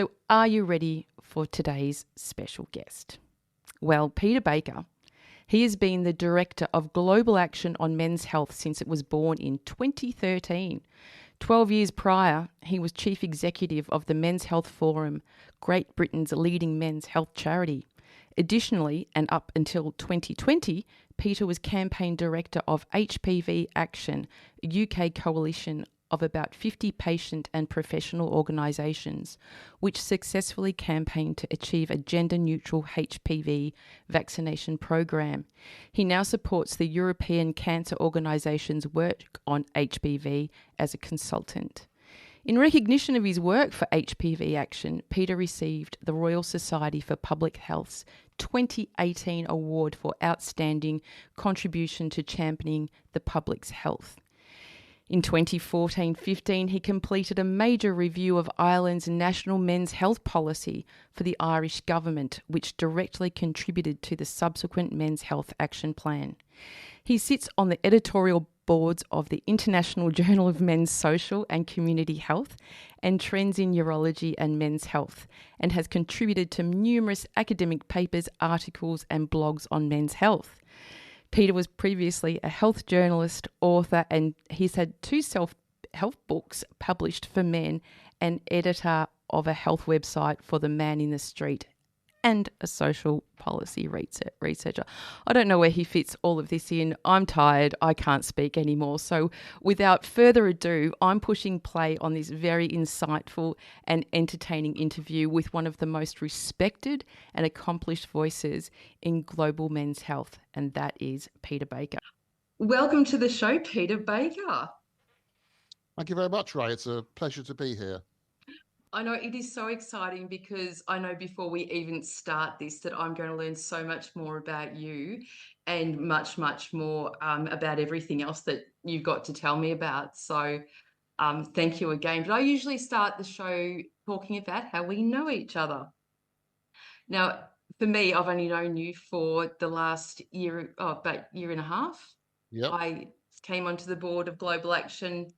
So, are you ready for today's special guest? Well, Peter Baker, he has been the Director of Global Action on Men's Health since it was born in 2013. 12 years prior, he was Chief Executive of the Men's Health Forum, Great Britain's leading men's health charity. Additionally, and up until 2020, Peter was Campaign Director of HPV Action, a UK coalition of about 50 patient and professional organisations, which successfully campaigned to achieve a gender-neutral HPV vaccination program. He now supports the European Cancer Organisation's work on HPV as a consultant. In recognition of his work for HPV Action, Peter received the Royal Society for Public Health's 2018 Award for Outstanding Contribution to Championing the Public's Health. In 2014-15, he completed a major review of Ireland's national men's health policy for the Irish government, which directly contributed to the subsequent Men's Health Action Plan. He sits on the editorial boards of the International Journal of Men's Social and Community Health and Trends in Urology and Men's Health, and has contributed to numerous academic papers, articles, and blogs on men's health. Peter was previously a health journalist, author, and he's had 2 self-help books published for men, and editor of a health website for the Man in the Street, and a social policy researcher. I don't know where he fits all of this in. I'm tired. I can't speak anymore. So without further ado, I'm pushing play on this very insightful and entertaining interview with one of the most respected and accomplished voices in global men's health, and that is Peter Baker. Welcome to the show, Peter Baker. Thank you very much, Rae. It's a pleasure to be here. I know it is so exciting because I know before we even start this that I'm going to learn so much more about you and much, much more about everything else that you've got to tell me about. So thank you again. But I usually start the show talking about how we know each other. Now, for me, I've only known you for the last year, about year and a half. Yep. I came onto the board of Global Action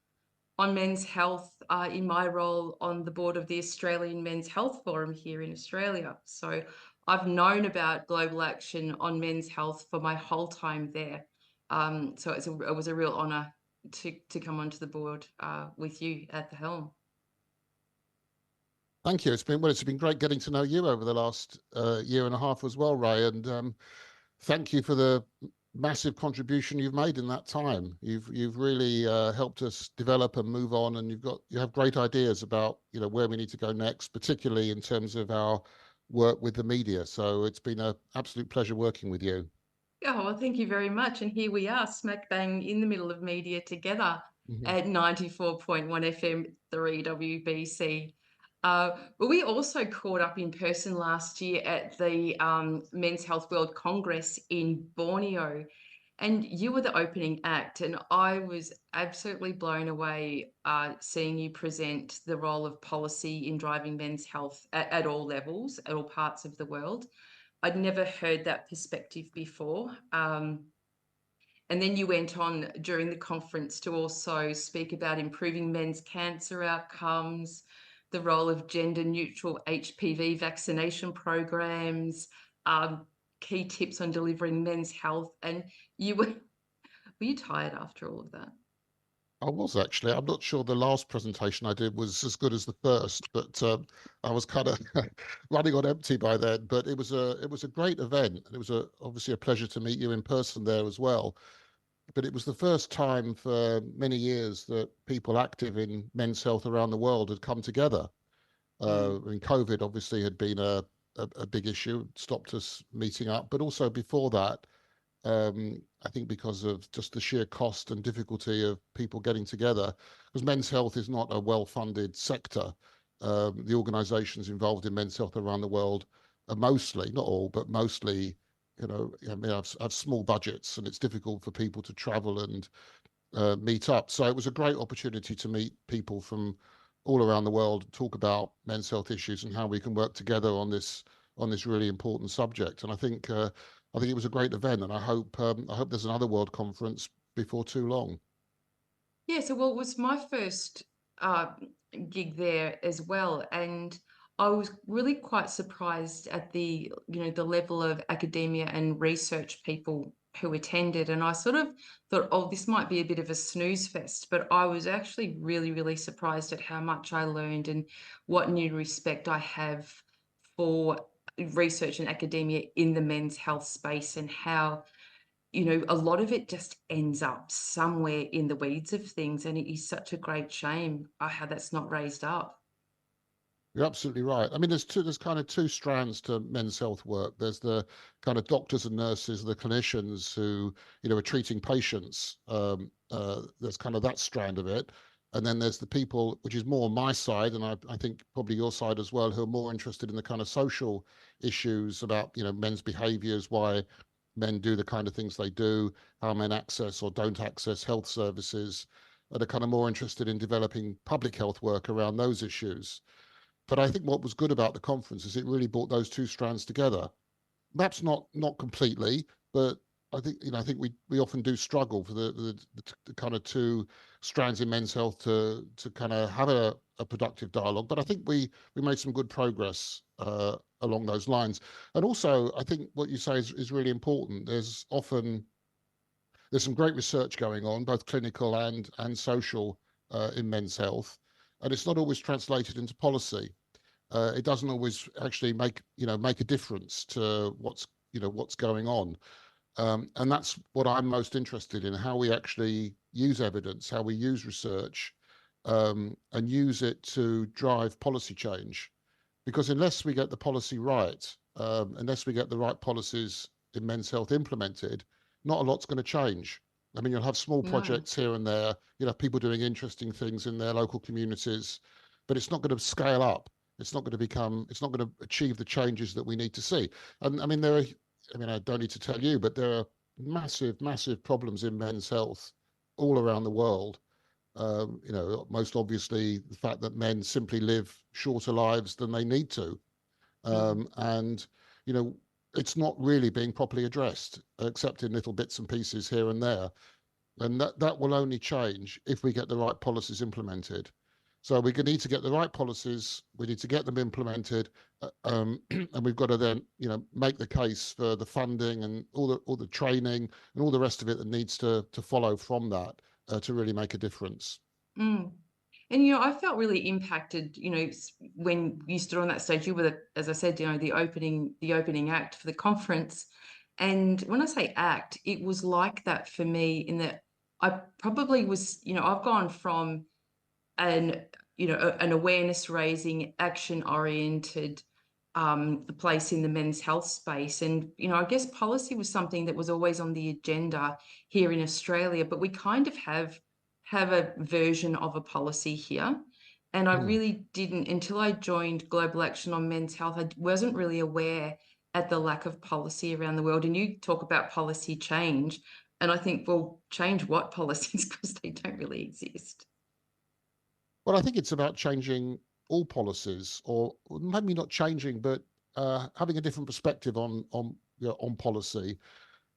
on men's health in my role on the board of the Australian Men's Health Forum here in Australia. So I've known about Global Action on men's health for my whole time there. So it was a real honour to come onto the board with you at the helm. Thank you. It's been great getting to know you over the last year and a half as well, Rae. And thank you for the massive contribution you've made in that time. You've really helped us develop and move on, and you have great ideas about where we need to go next, particularly in terms of our work with the media. So it's been an absolute pleasure working with you. Oh, well, thank you very much. And here we are, smack bang in the middle of media together at 94.1 FM 3 WBC. But we also caught up in person last year at the Men's Health World Congress in Borneo, and you were the opening act, and I was absolutely blown away seeing you present the role of policy in driving men's health at all levels, at all parts of the world. I'd never heard that perspective before. And then you went on during the conference to also speak about improving men's cancer outcomes, the role of gender-neutral HPV vaccination programs, key tips on delivering men's health. And were you tired after all of that? I was actually. I'm not sure the last presentation I did was as good as the first, but I was kind of running on empty by then. But it was a great event, and it was obviously a pleasure to meet you in person there as well. But it was the first time for many years that people active in men's health around the world had come together. And COVID obviously had been a big issue, stopped us meeting up. But also before that, I think because of just the sheer cost and difficulty of people getting together, because men's health is not a well-funded sector. The organizations involved in men's health around the world are mostly, not all, but mostly, have small budgets, and it's difficult for people to travel and meet up. So it was a great opportunity to meet people from all around the world, talk about men's health issues and how we can work together on this really important subject. And I think it was a great event, and I hope there's another World Conference before too long. Yeah, so it was my first gig there as well, and I was really quite surprised at the level of academia and research people who attended. And I sort of thought, oh, this might be a bit of a snooze fest, but I was actually really, really surprised at how much I learned and what new respect I have for research and academia in the men's health space, and how, a lot of it just ends up somewhere in the weeds of things. And it is such a great shame how that's not raised up. You're absolutely right. I mean, there's kind of two strands to men's health work. There's the kind of doctors and nurses, the clinicians who, are treating patients. There's kind of that strand of it. And then there's the people, which is more on my side, and I think probably your side as well, who are more interested in the kind of social issues about, men's behaviors, why men do the kind of things they do, how men access or don't access health services, and are kind of more interested in developing public health work around those issues. But I think what was good about the conference is it really brought those two strands together. Perhaps not completely, but I think we often do struggle for the kind of two strands in men's health to kind of have a productive dialogue. But I think we made some good progress along those lines. And also, I think what you say is really important. There's some great research going on, both clinical and social, in men's health, and it's not always translated into policy. It doesn't always actually make a difference to what's going on. And that's what I'm most interested in: how we actually use evidence, how we use research, and use it to drive policy change. Because unless we get the policy right, unless we get the right policies in men's health implemented, not a lot's going to change. I mean, you'll have small No. projects here and there, you'll have people doing interesting things in their local communities, but it's not going to scale up. It's not going to achieve the changes that we need to see. And I mean, I don't need to tell you, but there are massive, massive problems in men's health all around the world. Most obviously the fact that men simply live shorter lives than they need to. Mm. And, you know, it's not really being properly addressed, except in little bits and pieces here and there. And that will only change if we get the right policies implemented. So we need to get the right policies. We need to get them implemented, and we've got to then, make the case for the funding and all the training and all the rest of it that needs to follow from that, to really make a difference. Mm. And I felt really impacted. When you stood on that stage, you were, as I said, the opening act for the conference. And when I say act, it was like that for me, in that I probably was, I've gone from an an awareness raising, action oriented place in the men's health space. And I guess policy was something that was always on the agenda here in Australia, but we kind of have a version of a policy here. And I Hmm. really didn't, until I joined Global Action on Men's Health, I wasn't really aware at the lack of policy around the world. And you talk about policy change, and I think, well, change what policies? Because they don't really exist. Well, I think it's about changing all policies, or maybe not changing, but having a different perspective on policy,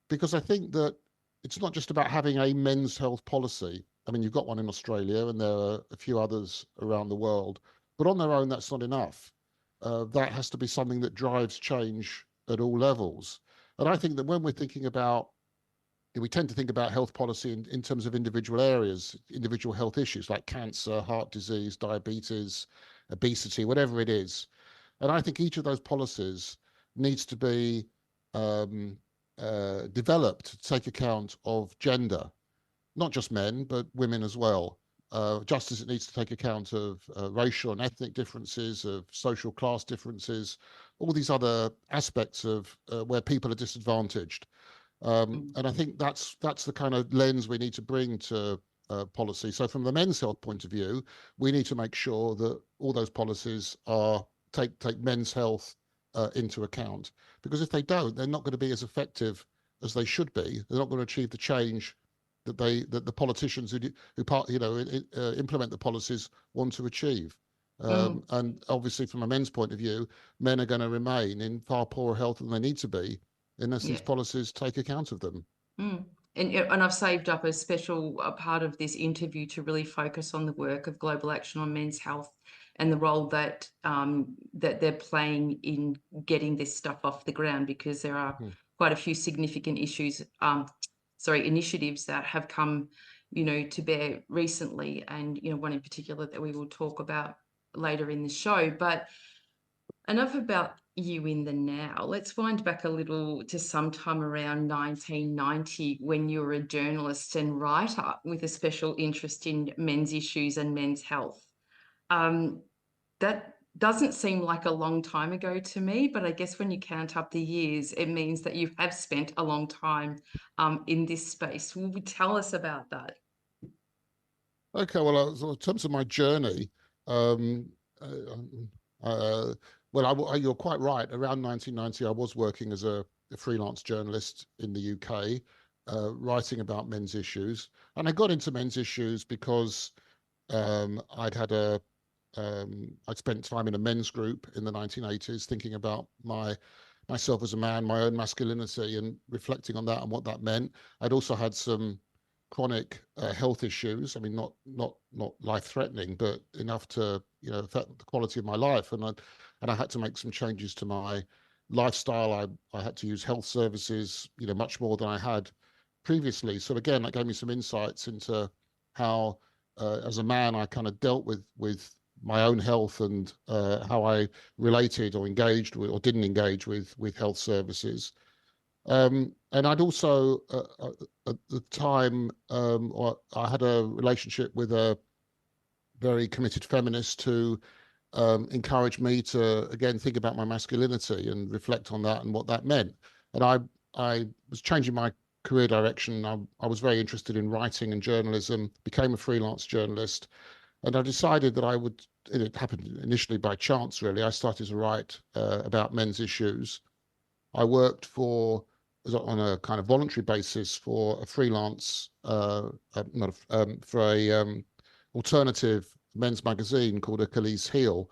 because I think that it's not just about having a men's health policy. I mean, you've got one in Australia, and there are a few others around the world, but on their own, that's not enough. That has to be something that drives change at all levels. And I think that when we're thinking about we tend to think about health policy in terms of individual areas, individual health issues like cancer, heart disease, diabetes, obesity, whatever it is. And I think each of those policies needs to be um, developed to take account of gender, not just men, but women as well. Just as it needs to take account of racial and ethnic differences, of social class differences, all these other aspects of where people are disadvantaged. Mm. And I think that's the kind of lens we need to bring to policy. So from the men's health point of view, we need to make sure that all those policies take men's health into account. Because if they don't, they're not going to be as effective as they should be. They're not going to achieve the change that the politicians who implement the policies want to achieve. Mm. And obviously, from a men's point of view, men are going to remain in far poorer health than they need to be unless these Yeah. policies take account of them. Mm. And I've saved up a special part of this interview to really focus on the work of Global Action on Men's Health and the role that that they're playing in getting this stuff off the ground, because there are Mhm. quite a few significant initiatives that have come, to bear recently, and one in particular that we will talk about later in the show. But enough about you in the now. Let's wind back a little to sometime around 1990, when you were a journalist and writer with a special interest in men's issues and men's health. Um, that doesn't seem like a long time ago to me, but I guess when you count up the years, it means that you have spent a long time in this space. Will you tell us about that? Okay, well, so in terms of my journey, um, uh, you're quite right. Around 1990, I was working as a freelance journalist in the UK, writing about men's issues. And I got into men's issues because I'd had I'd spent time in a men's group in the 1980s, thinking about myself as a man, my own masculinity, and reflecting on that and what that meant. I'd also had some chronic health issues. I mean, not life threatening, but enough to affect the quality of my life. And I had to make some changes to my lifestyle. I had to use health services, much more than I had previously. So again, that gave me some insights into how, as a man, I kind of dealt with my own health and how I related or engaged with or didn't engage with health services. And I'd also, at the time, I had a relationship with a very committed feminist who encouraged me to, again, think about my masculinity and reflect on that and what that meant. And I was changing my career direction. I was very interested in writing and journalism, became a freelance journalist, and I decided that I would, and it happened initially by chance, really. I started to write about men's issues. I worked on a kind of voluntary basis for a freelance, not for a alternative men's magazine called Achilles Heel,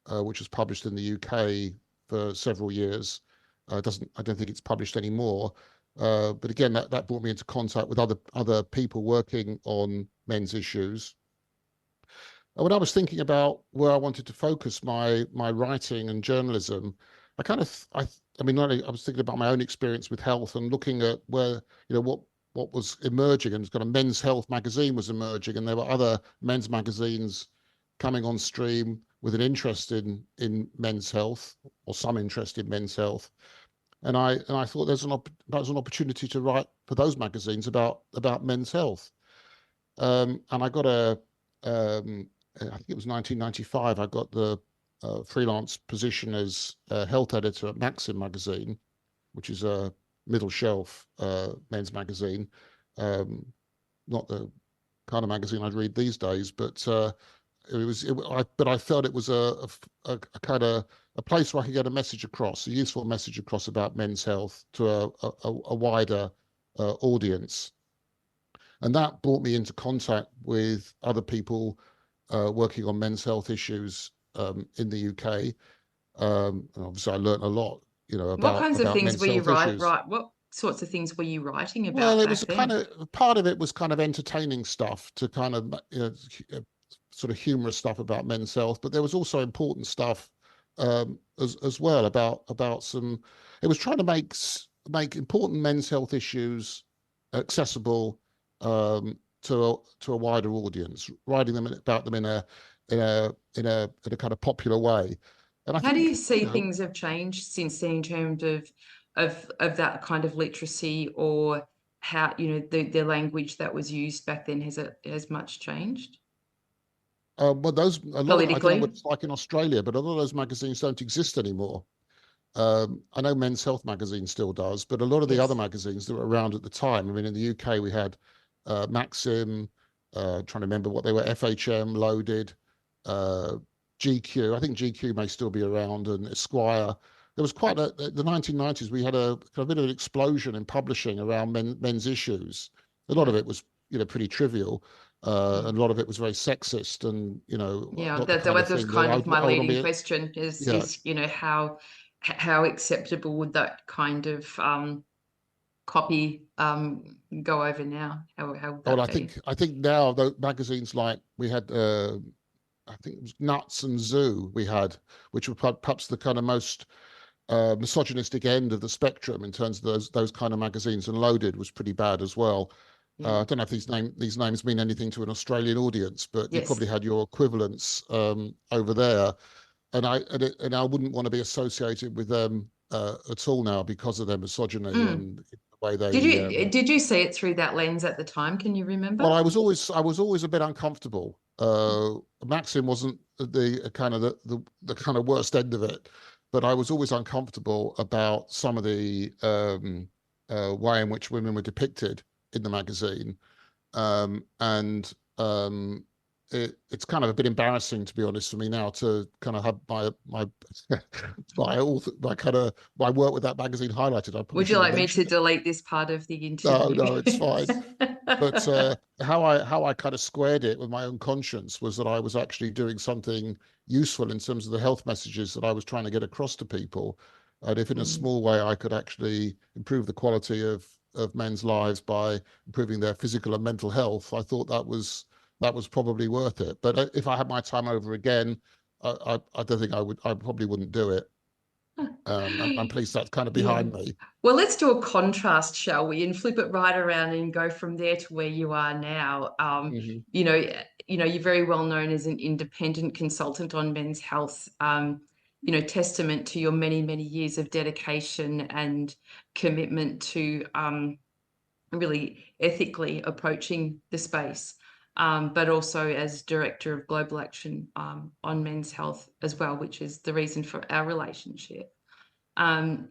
which was published in the UK for several years. I don't think it's published anymore. But again, that brought me into contact with other people working on men's issues. And when I was thinking about where I wanted to focus my writing and journalism, I kind of I mean, not only I was thinking about my own experience with health and looking at where what was emerging, and kind of Men's Health magazine was emerging, and there were other men's magazines coming on stream with an interest in men's health, or some interest in men's health. And I thought there's an opportunity to write for those magazines about men's health. And I got I think it was 1995, I got the freelance position as health editor at Maxim magazine, which is a middle shelf men's magazine. Um, Not the kind of magazine I'd read these days, but but I felt it was a kind of a place where I could get a message across, a useful message across about men's health to a wider audience. And that brought me into contact with other people working on men's health issues in the UK. And obviously, I learned a lot, What kinds of about things men's were you health issues. What sorts of things were you writing Well, about it was back kind then? of part of it was kind of entertaining stuff to kind of sort of humorous stuff about men's health, but there was also important stuff as well about some. It was trying to make important men's health issues accessible to a wider audience, writing them about them in a kind of popular way. And I How do you think, see things have changed since then, in terms of that kind of literacy, or how, the language that was used back then? Has much changed well, a lot of, I don't know what politically? it's like in Australia, but a lot of those magazines don't exist anymore. I know Men's Health magazine still does, but a lot of the other Yes. magazines that were around at the time, I mean, in the UK, we had Maxim, trying to remember what they were, FHM, Loaded, uh, GQ. I think GQ may still be around, and Esquire. There was the 1990s, we had a kind of bit of an explosion in publishing around men's issues. A lot of Yeah. it was, pretty trivial. And a lot of it was very sexist and, Yeah, not the that kind of was thing that kind of my I would want leading to be, question, yeah. how acceptable would that kind of copy go over now? How would Well, that be? I think now the magazines like we had. I think it was Nuts and Zoo we had, which were perhaps the kind of most misogynistic end of the spectrum in terms of those kind of magazines, and Loaded was pretty bad as well. Yeah. I don't know if these names mean anything to an Australian audience, but you Yes. probably had your equivalents over there, and I wouldn't want to be associated with them at all now because of their misogyny Mm. and the way Did they. you see it through that lens at the time? Can you remember? Well, I was always a bit uncomfortable. Maxim wasn't the kind of the kind of worst end of it, but I was always uncomfortable about some of the way in which women were depicted in the magazine, and it's kind of a bit embarrassing, to be honest, for me now to kind of have my my kind of my work with that magazine highlighted. I probably Would you shouldn't like have me to mentioned it. delete this part of the No, interview? no, it's fine. But how I kind of squared it with my own conscience was that I was actually doing something useful in terms of the health messages that I was trying to get across to people, and if in a Mm. small way I could actually improve the quality of men's lives by improving their physical and mental health, I thought that was probably worth it. But if I had my time over again, I don't think I would. I probably wouldn't do it. And I'm pleased that's kind of Yeah. behind me. Well, let's do a contrast, shall we, and flip it right around and go from there to where you are now. Hmm. You know, you're very well known as an independent consultant on men's health. Testament to your many, many years of dedication and commitment to really ethically approaching the space. But also as director of global action on men's health as well, which is the reason for our relationship. Um,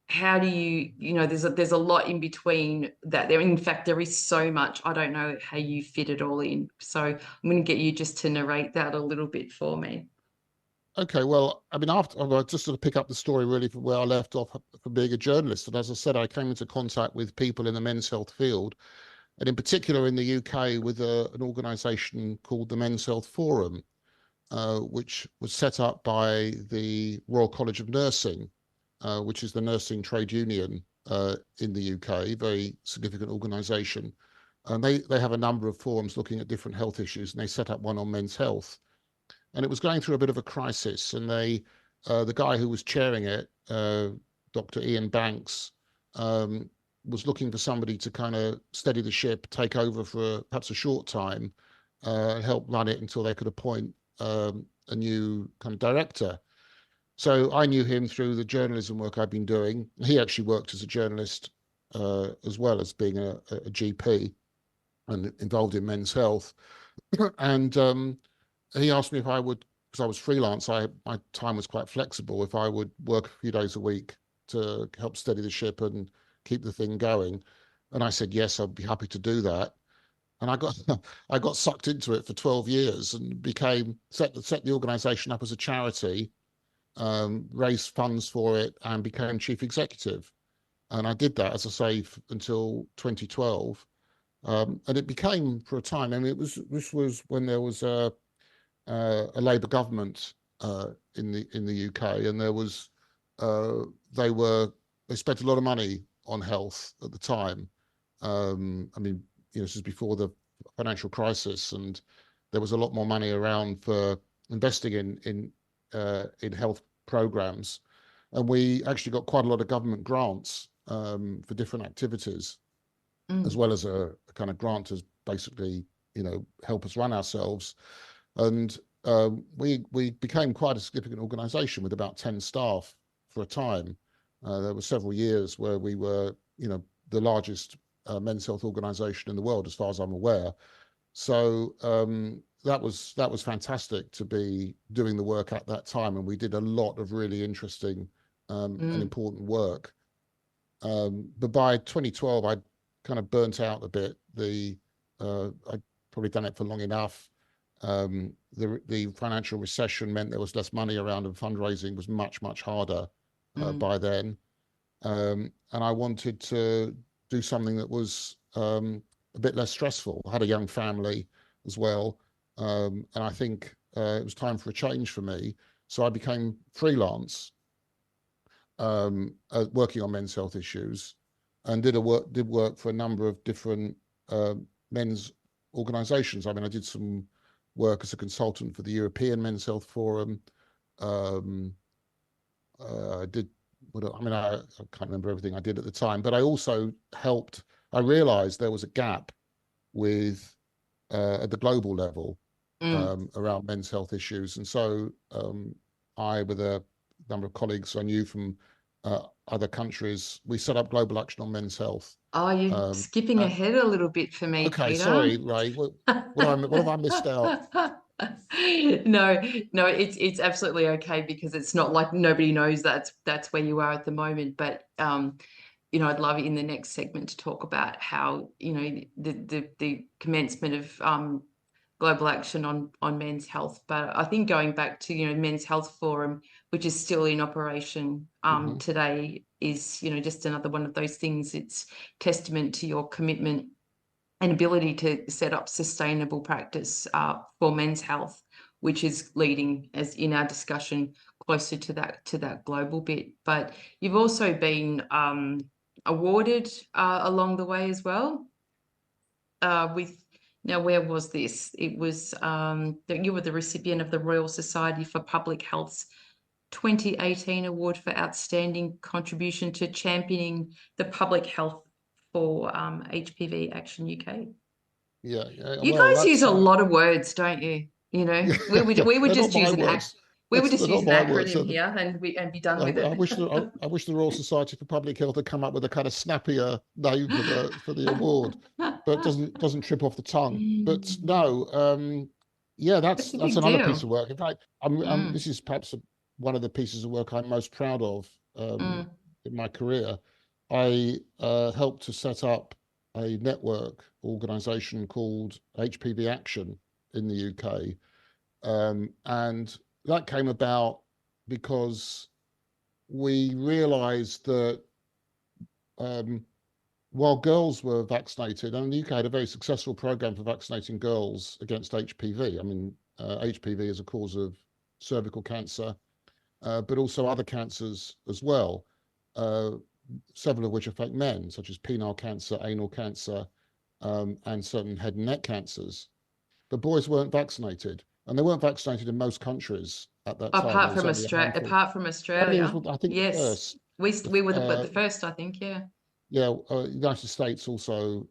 how do there's a lot in between that there. In fact, there is so much. I don't know how you fit it all in. So I'm going to get you just to narrate that a little bit for me. Okay, well, I mean, I'll just sort of pick up the story really from where I left off from being a journalist. And as I said, I came into contact with people in the men's health field, and in particular in the UK with an organisation called the Men's Health Forum, which was set up by the Royal College of Nursing, which is the nursing trade union in the UK, very significant organisation. And they have a number of forums looking at different health issues, and they set up one on men's health, and it was going through a bit of a crisis. And the guy who was chairing it, Dr. Ian Banks, was looking for somebody to kind of steady the ship, take over for perhaps a short time, and help run it until they could appoint a new kind of director. So I knew him through the journalism work I'd been doing. He actually worked as a journalist as well as being a GP and involved in men's health. And he asked me if I would, because I was freelance, my time was quite flexible, if I would work a few days a week to help steady the ship and keep the thing going. And I said, yes, I'd be happy to do that. And I got I got sucked into it for 12 years and became set the organization up as a charity, raised funds for it, and became chief executive. And I did that, as I say, until 2012. And it became for a time. I mean, this was when there was a Labour government in the UK, and there was uh, they were they spent a lot of money on health at the time. I mean, this is before the financial crisis, and there was a lot more money around for investing in health programs, and we actually got quite a lot of government grants for different activities, as Mm, well as a kind of grant to basically help us run ourselves. And we became quite a significant organisation with about 10 staff for a time. There were several years where we were, the largest men's health organisation in the world, as far as I'm aware. So that was fantastic to be doing the work at that time, and we did a lot of really interesting and mm, important work. But by 2012, I kind of burnt out a bit. I'd probably done it for long enough. The financial recession meant there was less money around, and fundraising was much harder mm, by then. And I wanted to do something that was a bit less stressful. I had a young family as well, and I think it was time for a change for me. So I became freelance, working on men's health issues, and did work for a number of different men's organisations. I mean, I did some work as a consultant for the European Men's Health Forum. Um, I did, I can't remember everything I did at the time, but I also helped. I realized there was a gap with at the global level Mm. around men's health issues. And so I, with a number of colleagues I knew from other countries, we set up Global Action on Men's Health. Oh, you're Um, skipping and, ahead a little bit for me, okay, Peter. sorry, Ray. What have I missed out? No, no, it's absolutely okay because it's not like nobody knows that's where you are at the moment. But I'd love in the next segment to talk about how, the commencement of global action on men's health. But I think going back to, Men's Health Forum, which is still in operation Mm-hmm. today, is, just another one of those things. It's testament to your commitment and ability to set up sustainable practice for men's health, which is leading, as in our discussion, closer to that global bit. But you've also been awarded along the way as well. With Now, where was this? It was that you were the recipient of the Royal Society for Public Health's 2018 award for outstanding contribution to championing the public health for HPV Action UK. Yeah, yeah. You Well, guys use that's a lot of words, don't you? We would they're not just my use words. we would just They're use not an my words. acronym here and be done I, with it. I wish I wish the Royal Society for Public Health had come up with a kind of snappier name for the award, but doesn't trip off the tongue. But no, yeah, That's a that's big another piece deal. of work. In fact, Mm, this is perhaps one of the pieces of work I'm most proud of mm. in my career. I helped to set up a network organization called HPV Action in the UK, and that came about because we realized that um, while girls were vaccinated, and the UK had a very successful program for vaccinating girls against HPV. I mean, HPV is a cause of cervical cancer, but also other cancers as well, uh, several of which affect men, such as penile cancer, anal cancer, and certain head and neck cancers. But boys weren't vaccinated, and they weren't vaccinated in most countries at that time. There was only a handful. Apart from Only was, Australia, I think, the yes, first. we were the first, I think. Yeah. Yeah, United States also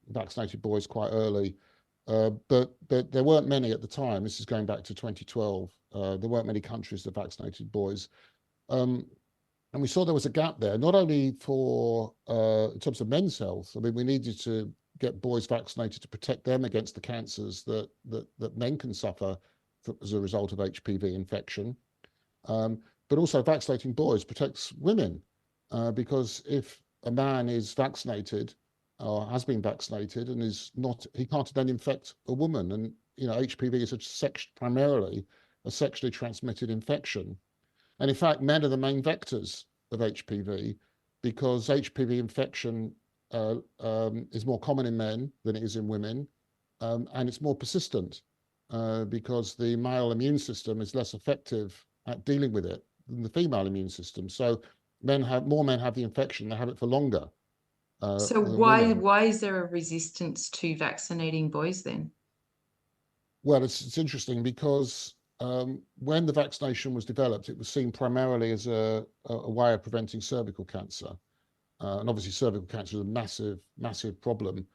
vaccinated boys quite early, but there weren't many at the time. This is going back to 2012. There weren't many countries that vaccinated boys, um, and we saw there was a gap there. Not only for in terms of men's health. I mean, we needed to get boys vaccinated to protect them against the cancers that men can suffer as a result of HPV infection. Um, but also vaccinating boys protects women because if a man is vaccinated or has been vaccinated and is not, he can't then infect a woman. And HPV is primarily a sexually transmitted infection. And in fact, men are the main vectors of HPV because HPV infection is more common in men than it is in women, and it's more persistent because the male immune system is less effective at dealing with it than the female immune system. So more men have the infection; they have it for longer So than why women. why is there a resistance to vaccinating boys then? Well, it's interesting because when the vaccination was developed, it was seen primarily as a way of preventing cervical cancer. And obviously, cervical cancer is a massive, massive problem,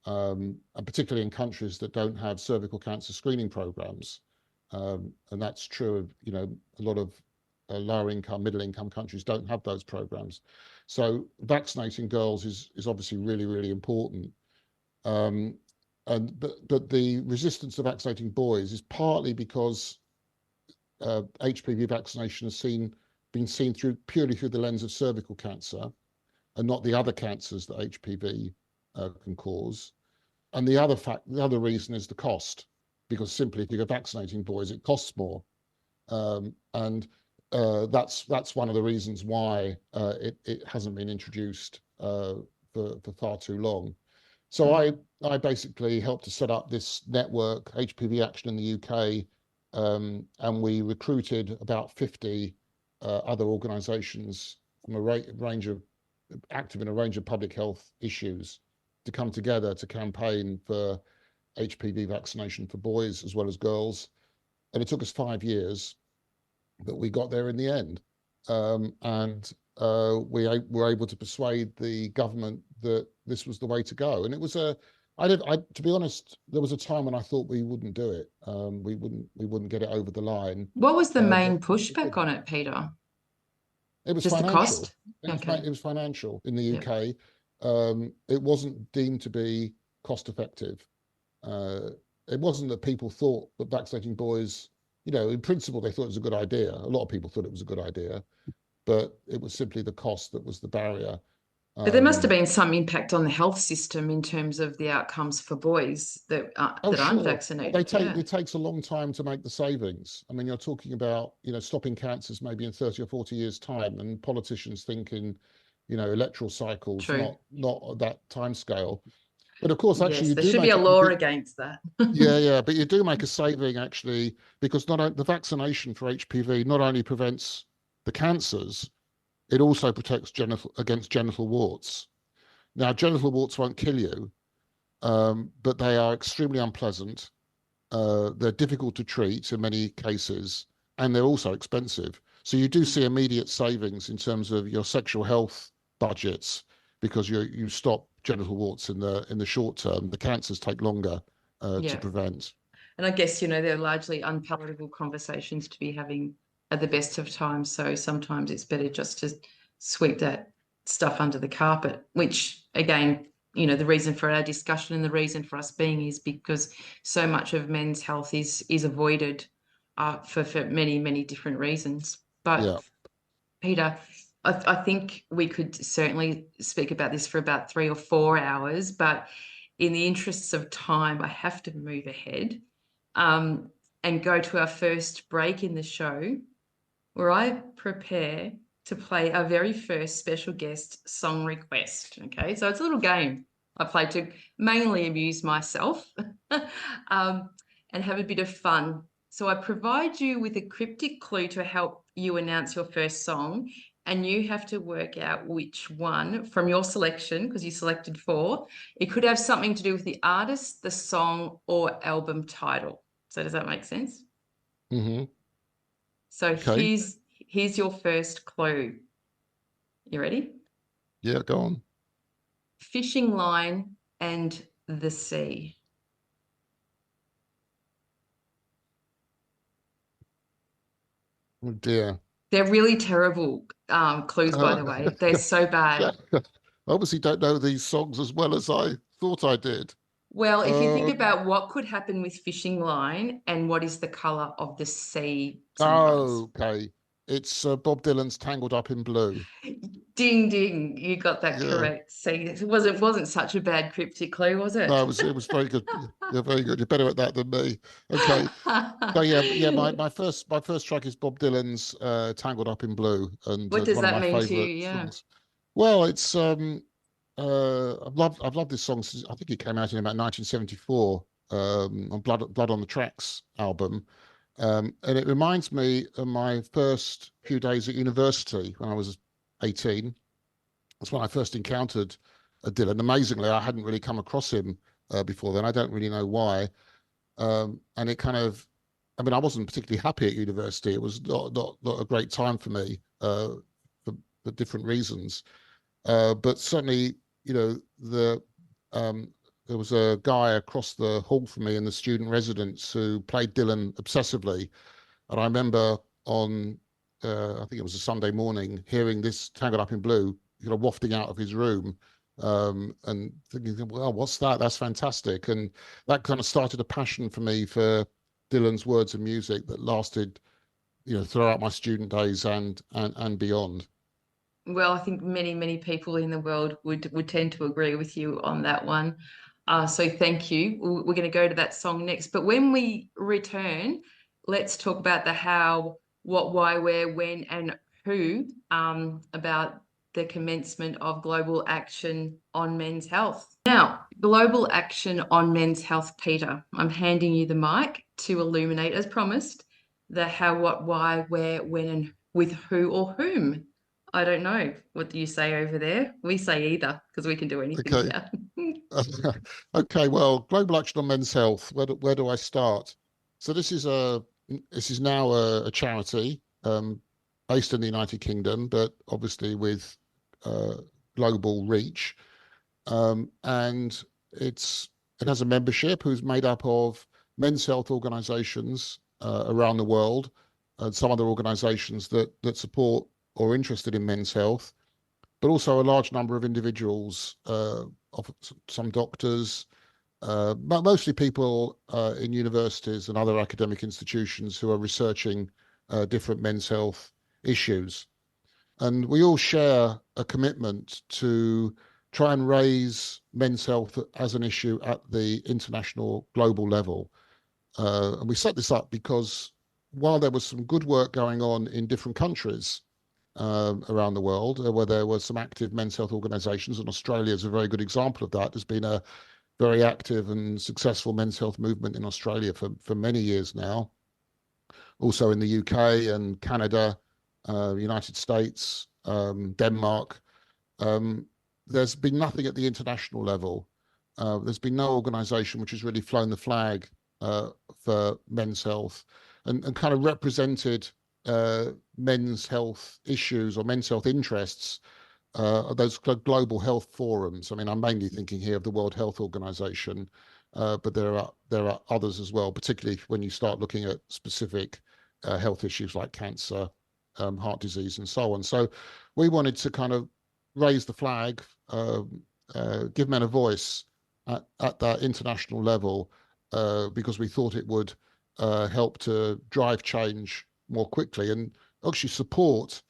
and particularly in countries that don't have cervical cancer screening programs. And that's true of, a lot of lower income, middle income countries don't have those programs. So vaccinating girls is obviously really, really important. Um, but the resistance to vaccinating boys is partly because HPV vaccination been seen purely through the lens of cervical cancer and not the other cancers that HPV can cause. And the other reason is the cost, because simply if you're vaccinating boys, it costs more, and that's one of the reasons why it hasn't been introduced for far too long. So I basically helped to set up this network, HPV Action in the UK, and we recruited about 50 other organisations from a range of active in a range of public health issues to come together to campaign for HPV vaccination for boys as well as girls. And it took us 5 years, but we got there in the end. And we were able to persuade the government that this was the way to go. And it was to be honest, there was a time when I thought we wouldn't do it. We wouldn't get it over the line. What was the main But we pushback did. on it, Peter? It was Just the financial. cost? Okay. It was financial in the Yep. UK. It wasn't deemed to be cost effective. Uh, it wasn't that people thought that vaccinating boys, in principle, they thought it was a good idea. A lot of people thought it was a good idea, but it was simply the cost that was the barrier. But there must have Um, been some impact on the health system in terms of the outcomes for boys that oh, aren't sure. vaccinated. Yeah, It takes a long time to make the savings. I mean, you're talking about, stopping cancers maybe in 30 or 40 years' time, and politicians think in, electoral cycles, true. not that time scale. But of course, actually, Yes, you there do should be make a it. You law do, against that. yeah, but you do make a saving actually, because not only the vaccination for HPV not only prevents the cancers, it also protects against genital warts. Now, genital warts won't kill you, but they are extremely unpleasant. They're difficult to treat in many cases, and they're also expensive. So you do see immediate savings in terms of your sexual health budgets because you stop genital warts in the short term. The cancers take longer to Yeah. prevent. And I guess, they're largely unpalatable conversations to be having at the best of times. So sometimes it's better just to sweep that stuff under the carpet, which again, the reason for our discussion and the reason for us being is because so much of men's health is avoided for many, many different reasons. Yeah. But Peter, I think we could certainly speak about this for about 3 or 4 hours, but in the interests of time, I have to move ahead um, and go to our first break in the show where I prepare to play our very first special guest song request. Okay, so it's a little game I play to mainly amuse myself and have a bit of fun. So I provide you with a cryptic clue to help you announce your first song, and you have to work out which one from your selection, because you selected 4. It could have something to do with the artist, the song, or album title. So does that make sense? Mm-hmm. So Okay. here's your first clue. You ready? Yeah, go on. Fishing line and the sea. Oh dear. They're really terrible clues, by the way. They're so bad. Obviously don't know these songs as well as I thought I did. Well, if you think Um, about what could happen with fishing line and what is the color of the sea sometimes. okay. It's Bob Dylan's Tangled Up in Blue. Ding ding, you got that Yeah. correct. See, it wasn't such a bad cryptic clue, was it? No, it was very good. You're very good. You're better at that than me. Okay. So yeah. My first track is Bob Dylan's "Tangled Up in Blue," and What it's does one of that my mean to favourite you? Yeah. songs. Well, it's I've loved this song since I think it came out in about 1974 on Blood on the Tracks album, and it reminds me of my first few days at university when I was 18. That's when I first encountered Dylan. Amazingly, I hadn't really come across him before then. I don't really know why. And it kind of, I mean, I wasn't particularly happy at university. It was not a great time for me for, for different reasons. But certainly, you know, um, there was a guy across the hall from me in the student residence who played Dylan obsessively. And I remember on, I think it was a Sunday morning, hearing this Tangled Up in Blue, wafting out of his room, and thinking, well, what's that? That's fantastic. And that kind of started a passion for me for Dylan's words and music that lasted, throughout my student days and beyond. Well, I think many, many people in the world would tend to agree with you on that one. So thank you. We're going to go to that song next. But when we return, let's talk about the how, what, why, where, when, and who about the commencement of global action on men's health. Now, global action on men's health, Peter. I'm handing you the mic to illuminate, as promised, the how, what, why, where, when, and with who or whom. I don't know. What do you say over there? We say either because we can do anything Okay. here. Okay, well, global action on men's health. Where do I start? So this is now a charity based in the United Kingdom, but obviously with uh, global reach. And it has a membership who's made up of men's health organisations around the world, and some other organisations that support or are interested in men's health, but also a large number of individuals, of some doctors, but mostly people in universities and other academic institutions who are researching different men's health issues. And we all share a commitment to try and raise men's health as an issue at the international global level. And we set this up because while there was some good work going on in different countries around the world, where there were some active men's health organizations, and Australia is a very good example of that. There's been a very active and successful men's health movement in Australia for many years now. Also in the UK and Canada, United States, Denmark. Um, there's been nothing at the international level. There's been no organization which has really flown the flag for men's health and kind of represented men's health issues or men's health interests, those global health forums. I mean, I'm mainly thinking here of the World Health Organization, but there are others as well, particularly when you start looking at specific health issues like cancer, heart disease, and so on. So we wanted to kind of raise the flag, give men a voice at that international level, because we thought it would help to drive change more quickly and actually support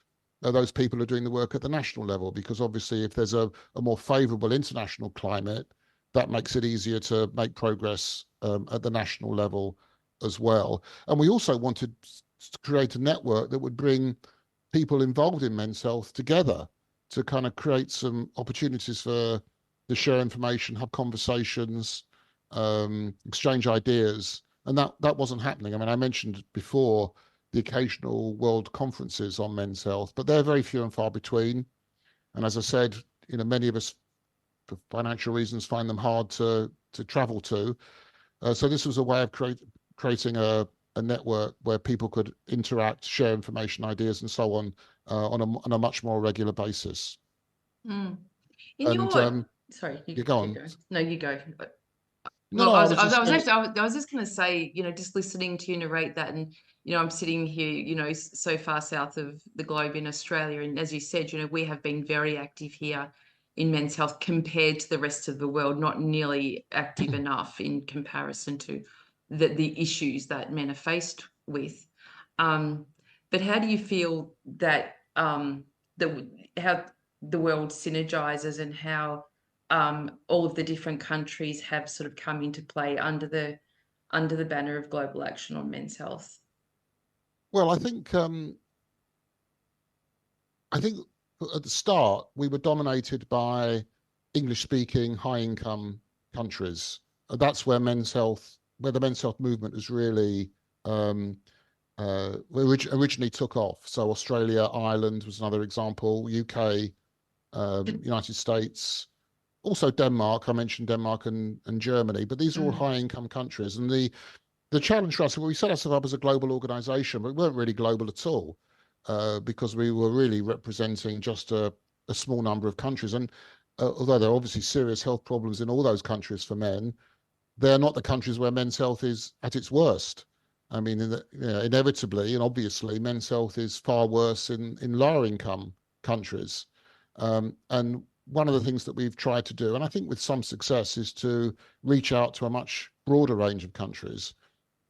those people who are doing the work at the national level. Because obviously, if there's a more favourable international climate, that makes it easier to make progress at the national level as well. And we also wanted to create a network that would bring people involved in men's health together to kind of create some opportunities for to share information, have conversations, exchange ideas, and that wasn't happening. I mean, I mentioned before the occasional world conferences on men's health, but they're very few and far between. And as I said, many of us, for financial reasons, find them hard to travel to. So this was a way of creating a network where people could interact, share information, ideas, and so on on a much more regular basis. Mm. In And your, sorry, you go you on. go. No, you go. No, Well, no, I I was, was I just was going. actually, I was just going to say, just listening to you narrate that, and I'm sitting here, so far south of the globe in Australia, and as you said, we have been very active here in men's health compared to the rest of the world, not nearly active enough in comparison to the issues that men are faced with. Um, but how do you feel that how the world synergizes and how all of the different countries have sort of come into play under the banner of global action on men's health? Well, I think at the start we were dominated by English-speaking, high-income countries. That's where the men's health movement has really originally took off. So Australia, Ireland was another example, UK, United States, also Denmark. I mentioned Denmark and Germany, but these are all Mm. high-income countries. And the challenge for us, well, we set ourselves up as a global organization, but we weren't really global at all, because we were really representing just a small number of countries. And although there are obviously serious health problems in all those countries for men, they're not the countries where men's health is at its worst. I mean, inevitably and obviously, men's health is far worse in lower income countries. And one of the things that we've tried to do, and I think with some success, is to reach out to a much broader range of countries.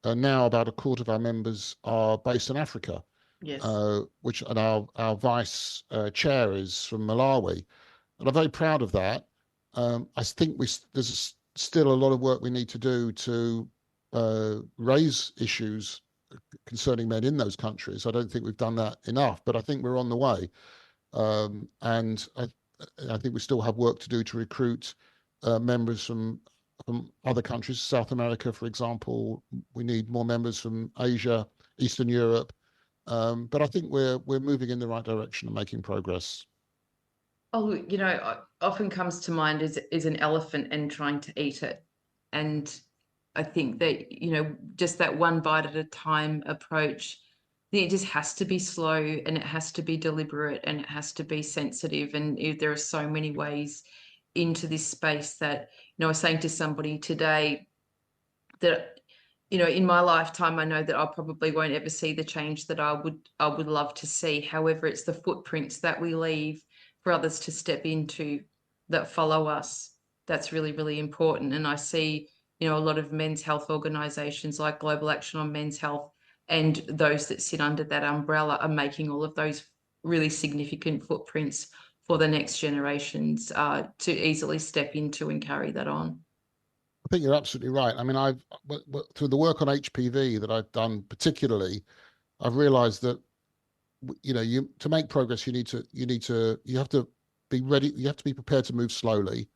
Now about a quarter of our members are based in Africa, Yes. which and our vice chair is from Malawi, and I'm very proud of that. I think there's still a lot of work we need to do to raise issues concerning men in those countries. I don't think we've done that enough, but I think we're on the way. And I think we still have work to do to recruit members from other countries, South America, for example. We need more members from Asia, Eastern Europe. But I think we're moving in the right direction and making progress. Oh, often comes to mind is an elephant and trying to eat it. And I think that, just that one bite at a time approach, it just has to be slow and it has to be deliberate and it has to be sensitive. And there are so many ways into this space that, I was saying to somebody today that, in my lifetime, I know that I probably won't ever see the change that I would love to see. However, it's the footprints that we leave for others to step into that follow us. That's really, really important. And I see, a lot of men's health organizations like Global Action on Men's Health and those that sit under that umbrella are making all of those really significant footprints for the next generations to easily step into and carry that on. I think you're absolutely right. I mean, through the work on HPV that I've done particularly, I've realized that you to make progress, you have to be ready. You have to be prepared to move slowly.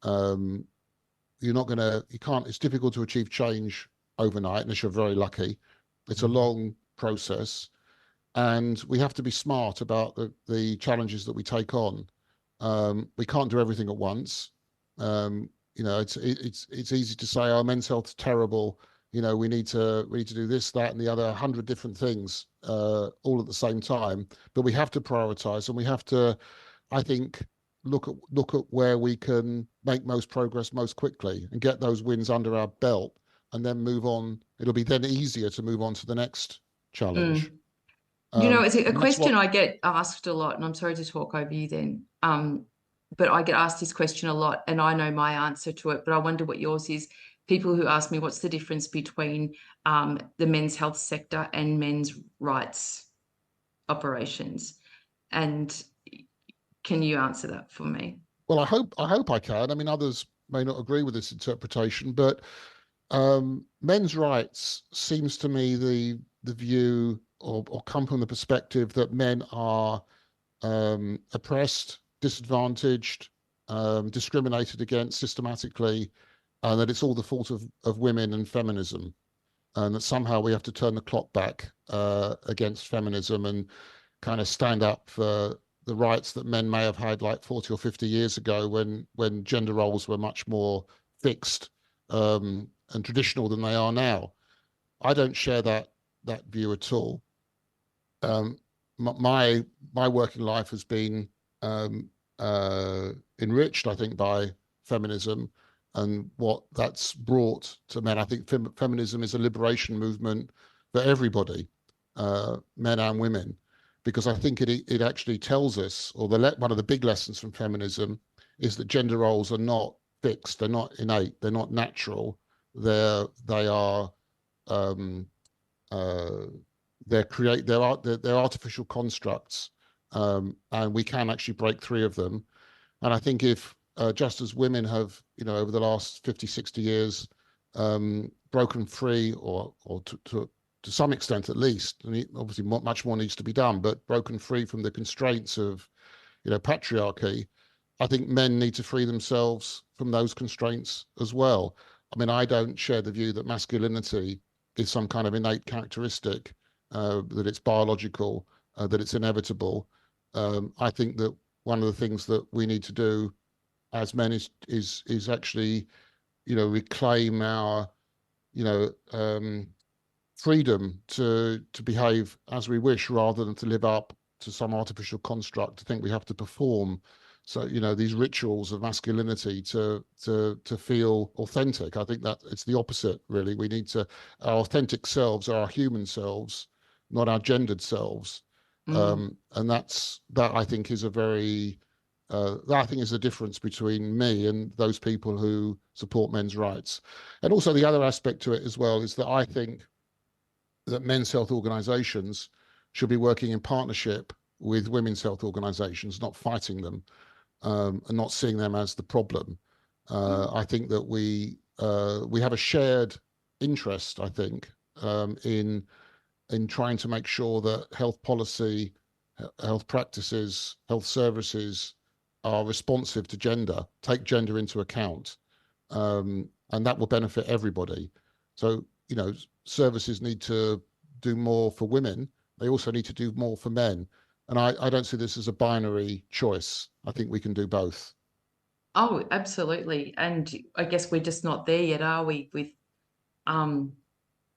Um, you can't. It's difficult to achieve change overnight unless you're very lucky. It's a long process, and we have to be smart about the challenges that we take on. We can't do everything at once. It's easy to say, "Oh, men's health's terrible." We need to do this, that, and the other 100 different things all at the same time. But we have to prioritize, and we have to, I think, look at where we can make most progress most quickly and get those wins under our belt, and then move on. It'll be then easier to move on to the next challenge. Mm. It's a And that's question what I get asked a lot, and I'm sorry to talk over you then. But I get asked this question a lot, and I know my answer to it, but I wonder what yours is. People who ask me what's the difference between the men's health sector and men's rights operations. And can you answer that for me? Well, I hope I can. I mean, others may not agree with this interpretation, but men's rights seems to me the view or come from the perspective that men are oppressed, disadvantaged, discriminated against systematically, and that it's all the fault of women and feminism, and that somehow we have to turn the clock back against feminism and kind of stand up for the rights that men may have had like 40 or 50 years ago when gender roles were much more fixed and traditional than they are now. I don't share that view at all. Um, my working life has been um, enriched, I think, by feminism and what that's brought to men. I think feminism is a liberation movement for everybody, men and women, because I think it actually tells us, or one of the big lessons from feminism is that gender roles are not fixed, they're not innate, they're not natural, they are um, uh, they're artificial constructs, and we can actually break free of them. And I think if just as women have, over the last 50, 60 years, broken free, or to some extent at least, and obviously much more needs to be done, but broken free from the constraints of, patriarchy, I think men need to free themselves from those constraints as well. I mean, I don't share the view that masculinity is some kind of innate characteristic, that it's biological, that it's inevitable. I think that one of the things that we need to do as men is actually, reclaim our, you know, um, freedom to behave as we wish rather than to live up to some artificial construct to think we have to perform. So, these rituals of masculinity to feel authentic. I think that it's the opposite, really. We need to, our authentic selves are our human selves, not our gendered selves. Mm. And that I think is a very that I think is the difference between me and those people who support men's rights. And also the other aspect to it as well is that I think that men's health organizations should be working in partnership with women's health organizations, not fighting them, and not seeing them as the problem. I think that we have a shared interest, I think, in trying to make sure that health policy, health practices, health services are responsive to gender, take gender into account, and that will benefit everybody. So, services need to do more for women. They also need to do more for men. And I don't see this as a binary choice. I think we can do both. Oh, absolutely. And I guess we're just not there yet, are we, um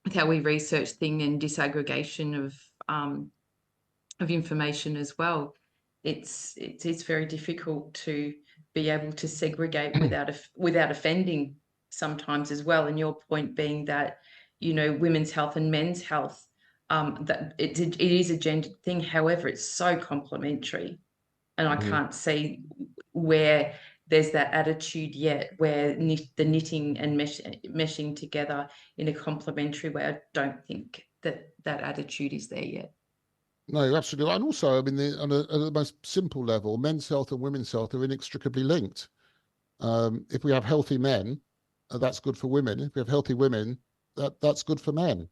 with how we research thing and disaggregation of information as well. It's very difficult to be able to segregate without offending sometimes as well. And your point being that, women's health and men's health, that it is a gendered thing. However, it's so complementary, and I Mhm. can't see where there's that attitude yet, where the knitting and meshing together in a complementary way. I don't think that attitude is there yet. No, absolutely. And also, I mean, at the most simple level, men's health and women's health are inextricably linked. If we have healthy men, that's good for women. If we have healthy women, that's good for men.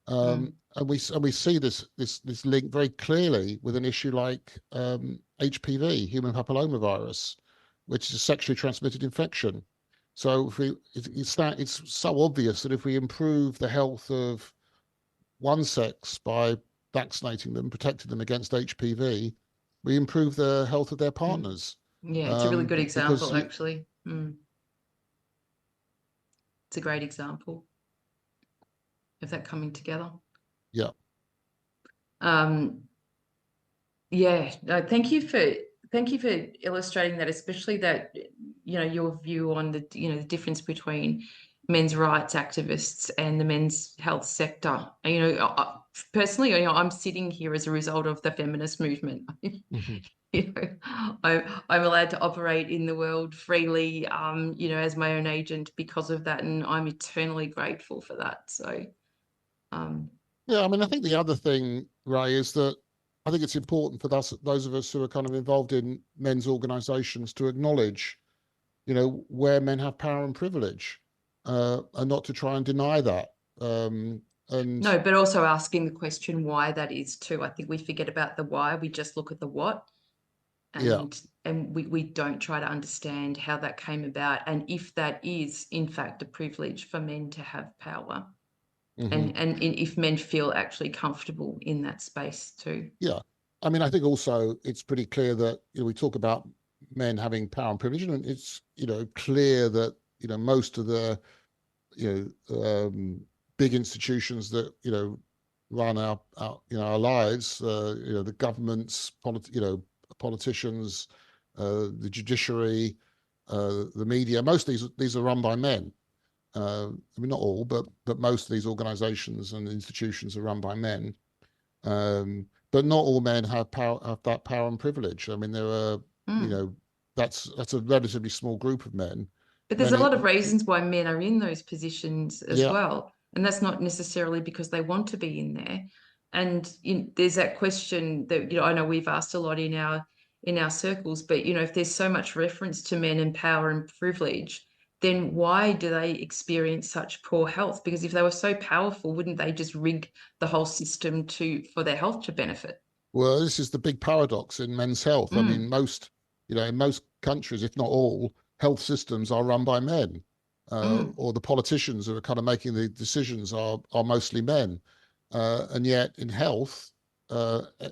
Mm. And we see this link very clearly with an issue like HPV, human papillomavirus, which is a sexually transmitted infection. So it's so obvious that if we improve the health of one sex by vaccinating them, protecting them against HPV, we improve the health of their Mm. partners. Yeah, it's a really good Because example, actually. It's a great example of that coming together. yeah, Um, yeah, no, thank you for illustrating that, especially that, your view on the difference between men's rights activists and the men's health sector. And, personally, I'm sitting here as a result of the feminist movement. mhm. I'm allowed to operate in the world freely, as my own agent because of that, and I'm eternally grateful for that. So, um, Yeah. I mean, I think the other thing, Ray, is that I think it's important for those of us who are kind of involved in men's organisations to acknowledge, where men have power and privilege, and not to try and deny that. And no, but also asking the question why that is too. I think we forget about the why. We just look at the what, yeah, and we don't try to understand how that came about, and if that is in fact a privilege for men to have power, hmm and if men feel actually comfortable in that space too. yeah. I mean, I think also it's pretty clear that we talk about men having power and privilege, and it's clear that most of the big institutions that run our lives, the governments, politicians, the judiciary, the media. Most of these are run by men. I mean, not all, but most of these organisations and institutions are run by men. But not all men have that power and privilege. I mean, there are you Mm. know that's a relatively small group of men. But there's a Many, lot of reasons why men are in those positions as yeah. well. And that's not necessarily because they want to be in there. And there's that question that I know we've asked a lot in our circles, but if there's so much reference to men and power and privilege, then why do they experience such poor health? Because if they were so powerful, wouldn't they just rig the whole system for their health to benefit? Well, this is the big paradox in men's health. I Mm, mean, in most countries, if not all, health systems are run by men, mm. or the politicians who are kind of making the decisions are mostly men. And yet, in health,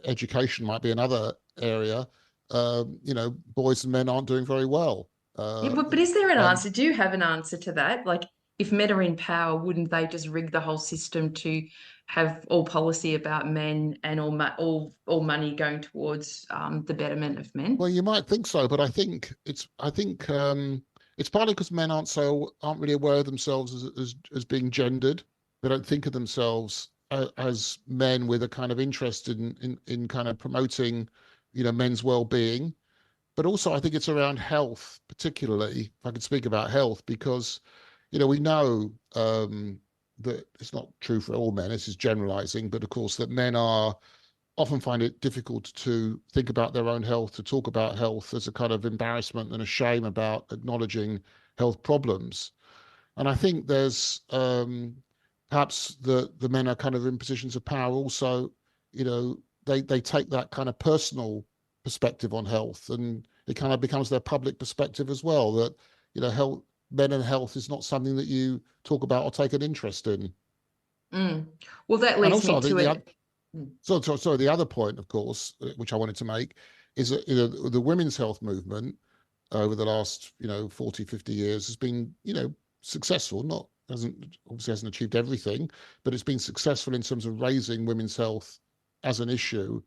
education might be another area. Boys and men aren't doing very well. Yeah, Uh, but is there an and answer? Do you have an answer to that? Like, if men are in power, wouldn't they just rig the whole system to have all policy about men and all money going towards the betterment of men? Well, you might think so, but I think it's partly because men aren't really aware of themselves as being gendered. They don't think of themselves as men with a kind of interest in kind of promoting, men's well-being. But also, I think it's around health, particularly if I could speak about health, because we know that it's not true for all men. This is generalizing, but of course, that men are often find it difficult to think about their own health, to talk about health. There's a kind of embarrassment and a shame about acknowledging health problems. And I think there's perhaps the men are kind of in positions of power also, they take that kind of personal perspective on health, and it kind of becomes their public perspective as well, that, health, men and health is not something that you talk about or take an interest in. Mm. Well, that And leads also, me I think to the an other, Mm. So the other point, of course, which I wanted to make, is that the women's health movement over the last 40, 50 years has been successful. Not hasn't obviously hasn't achieved everything, but it's been successful in terms of raising women's health as an issue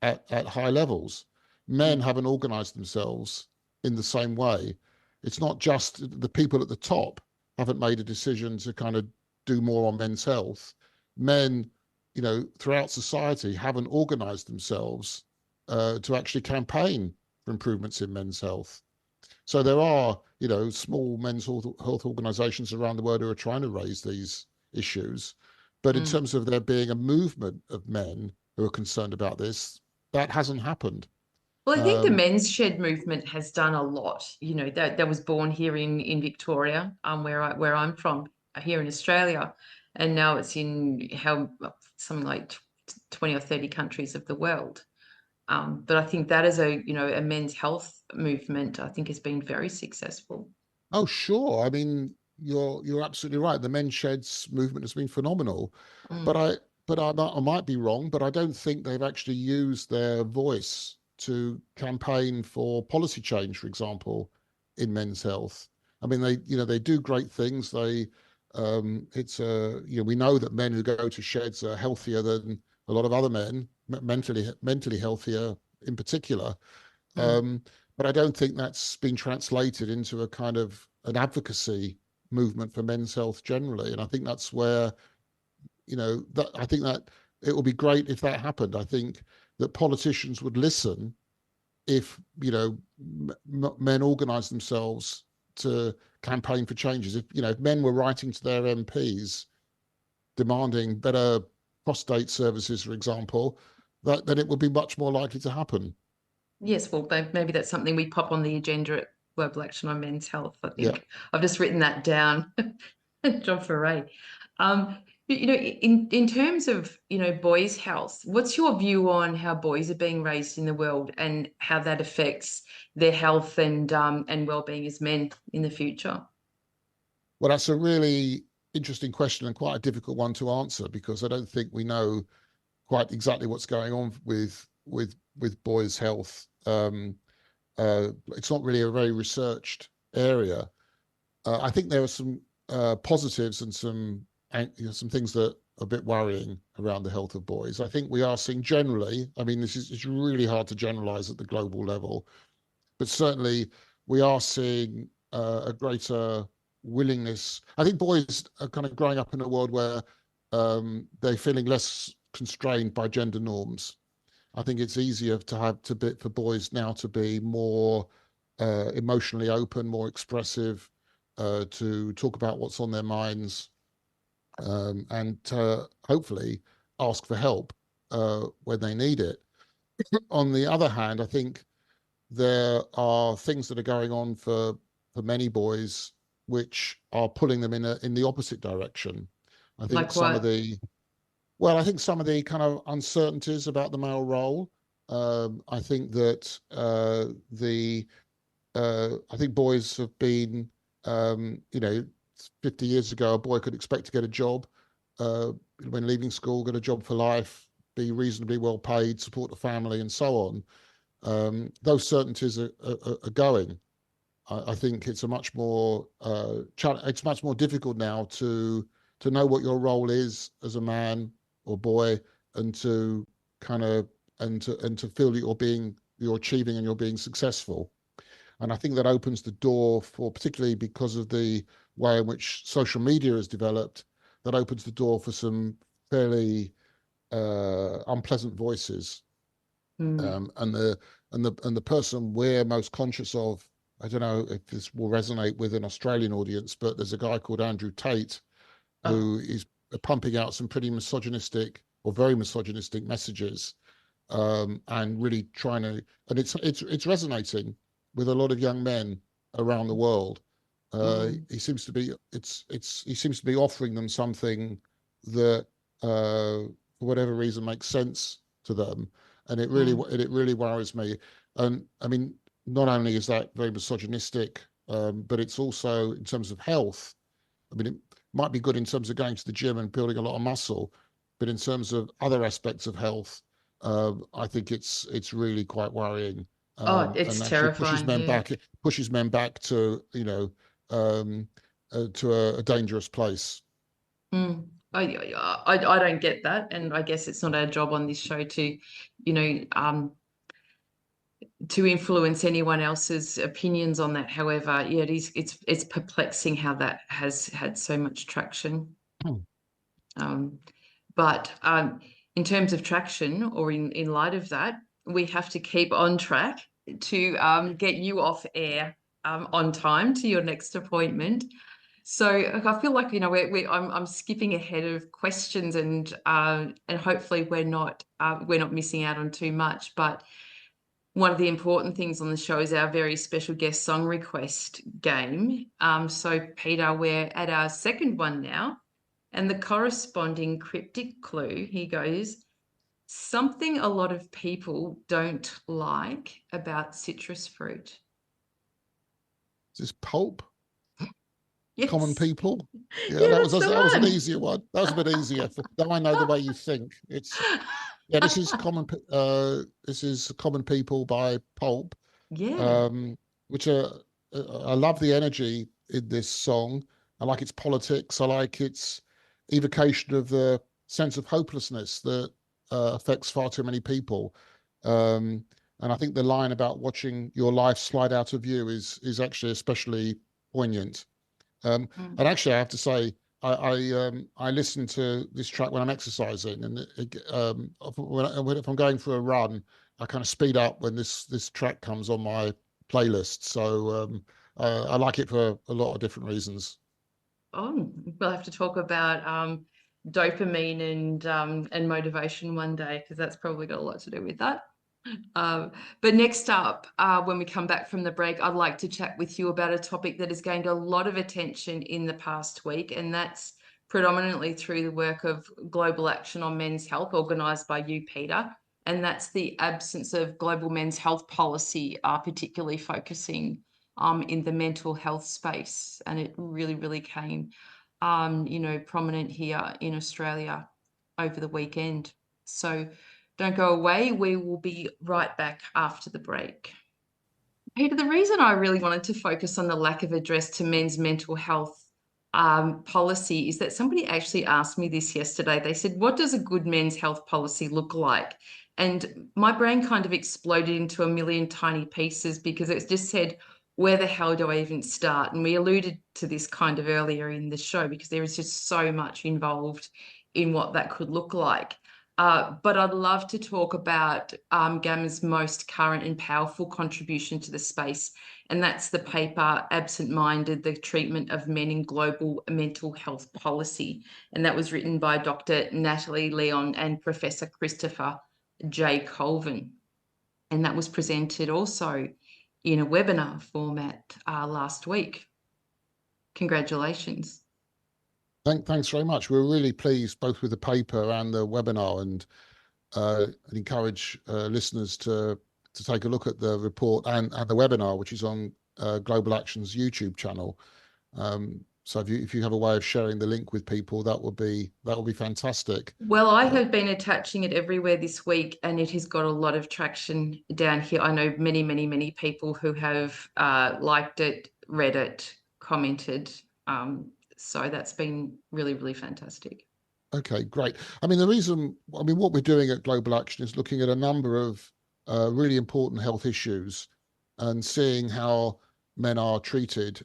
at high levels. Men Mm. haven't organized themselves in the same way. It's not just the people at the top haven't made a decision to kind of do more on men's health. Men, throughout society haven't organized themselves to actually campaign for improvements in men's health. So there are, small men's health organizations around the world who are trying to raise these issues. But in Mm. terms of there being a movement of men who are concerned about this, that hasn't happened. Well, I think the Um, men's shed movement has done a lot. That was born here in Victoria, where I'm from, here in Australia, and now it's in how something like 20 or 30 countries of the world. But I think that is a men's health movement, I think has been very successful. oh, sure. I mean, you're absolutely right. The men's sheds movement has been phenomenal. But Mm. I might be wrong, but I don't think they've actually used their voice to campaign for policy change, for example, in men's health. I mean, they do great things. We know that men who go to sheds are healthier than a lot of other men, mentally healthier in particular. Mm. Um, but I don't think that's been translated into a kind of an advocacy movement for men's health generally. And I think that's where that I think that it would be great if that happened. I think that politicians would listen if men organise themselves to campaign for changes. If men were writing to their MPs demanding better prostate services, for example, then it would be much more likely to happen. Yes, well, maybe that's something we pop on the agenda at Global Action on Men's Health. I Yeah. think I've just written that down. Job for Ray. In terms of boys' health, what's your view on how boys are being raised in the world and how that affects their health and well-being as men in the future? Well, that's a really interesting question and quite a difficult one to answer because I don't think we know quite exactly what's going on with boys' health. It's not really a very researched area. I think there are some positives and some things that are a bit worrying around the health of boys. I think we are seeing generally. I mean, it's really hard to generalize at the global level, but certainly we are seeing a greater willingness. I think boys are kind of growing up in a world where they're feeling less constrained by gender norms. I think it's easier for boys now to be more emotionally open, more expressive, to talk about what's on their minds, and to hopefully ask for help when they need it. On the other hand, I think there are things that are going on for many boys which are pulling them in the opposite direction. I think Like some of what? the Well, I think some of the kind of uncertainties about the male role. I think that I think boys have been, 50 years ago, a boy could expect to get a job uh, when leaving school, get a job for life, be reasonably well paid, support the family, and so on. Those certainties are going. I think it's a much more it's much more difficult now to know what your role is as a man or boy, and to kind of and to feel that you're achieving and you're being successful. And I think that opens the door for, particularly because of the way in which social media has developed, that opens the door for some fairly unpleasant voices. Mm. And the person we're most conscious of, I don't know if this will resonate with an Australian audience, but there's a guy called Andrew Tate Oh. who is pumping out some pretty misogynistic or very misogynistic messages, and really trying to, and it's resonating with a lot of young men around the world. Mm. He seems to be he seems to be offering them something that, for whatever reason, makes sense to them, and Mm. it really worries me. And I mean, not only is that very misogynistic, but it's also in terms of health. I mean, it might be good in terms of going to the gym and building a lot of muscle, but in terms of other aspects of health, I think it's really quite worrying, Oh, and it's actually terrifying. Yeah. pushes men back to um, to a dangerous place. Mm. I don't get that, and I guess it's not our job on this show to, you know, to influence anyone else's opinions on that. However, yeah, it's perplexing how that has had so much traction. Um, but in terms of traction, or in light of that, we have to keep on track to get you off air on time to your next appointment. So I feel like I'm skipping ahead of questions, and hopefully we're not missing out on too much. But one of the important things on the show is our very special guest song request game. So Peter, we're at our second one now, and the corresponding cryptic clue, he goes, something a lot of people don't like about citrus fruit. Is this pulp? Common Yes. people? Yeah, Yeah, that's the that was an one. easier one. That was a bit easier. Now I know the way you think. It's yeah. This is common people by Pulp, Yeah. um, which are I love the energy in this song. I like its politics. I like its evocation of the sense of hopelessness that affects far too many people. Um, and I think the line about watching your life slide out of view is actually especially poignant. Um, Mm. and actually, I have to say, I listen to this track when I'm exercising, and if I'm going for a run, I kind of speed up when this track comes on my playlist. So I like it for a lot of different reasons. Oh, we'll have to talk about dopamine and motivation one day, because that's probably got a lot to do with that. Um, but next up, when we come back from the break, I'd like to chat with you about a topic that has gained a lot of attention in the past week, and that's predominantly through the work of Global Action on Men's Health, organised by you, Peter. And that's the absence of global men's health policy, particularly focusing in the mental health space. And it really, really came, prominent here in Australia over the weekend. So don't go away. We will be right back after the break. Peter, the reason I really wanted to focus on the lack of address to men's mental health policy is that somebody actually asked me this yesterday. They said, what does a good men's health policy look like? And my brain kind of exploded into a million tiny pieces, because it just said, where the hell do I even start? And we alluded to this kind of earlier in the show, because there is just so much involved in what that could look like. But I'd love to talk about GAMH's most current and powerful contribution to the space, and that's the paper Absent-Minded, the Treatment of Men in Global Mental Health Policy. And that was written by Dr. Natalie Leon and Professor Christopher J. Colvin. And that was presented also in a webinar format last week. Congratulations. Thanks very much. We're really pleased both with the paper and the webinar, and encourage listeners to take a look at the report and the webinar, which is on Global Action's YouTube channel. So if you have a way of sharing the link with people, that would be fantastic. Well, I have been attaching it everywhere this week, and it has got a lot of traction down here. I know many, many, many people who have liked it, read it, commented. So that's been really, really fantastic. Okay, great. I mean, what we're doing at Global Action is looking at a number of really important health issues and seeing how men are treated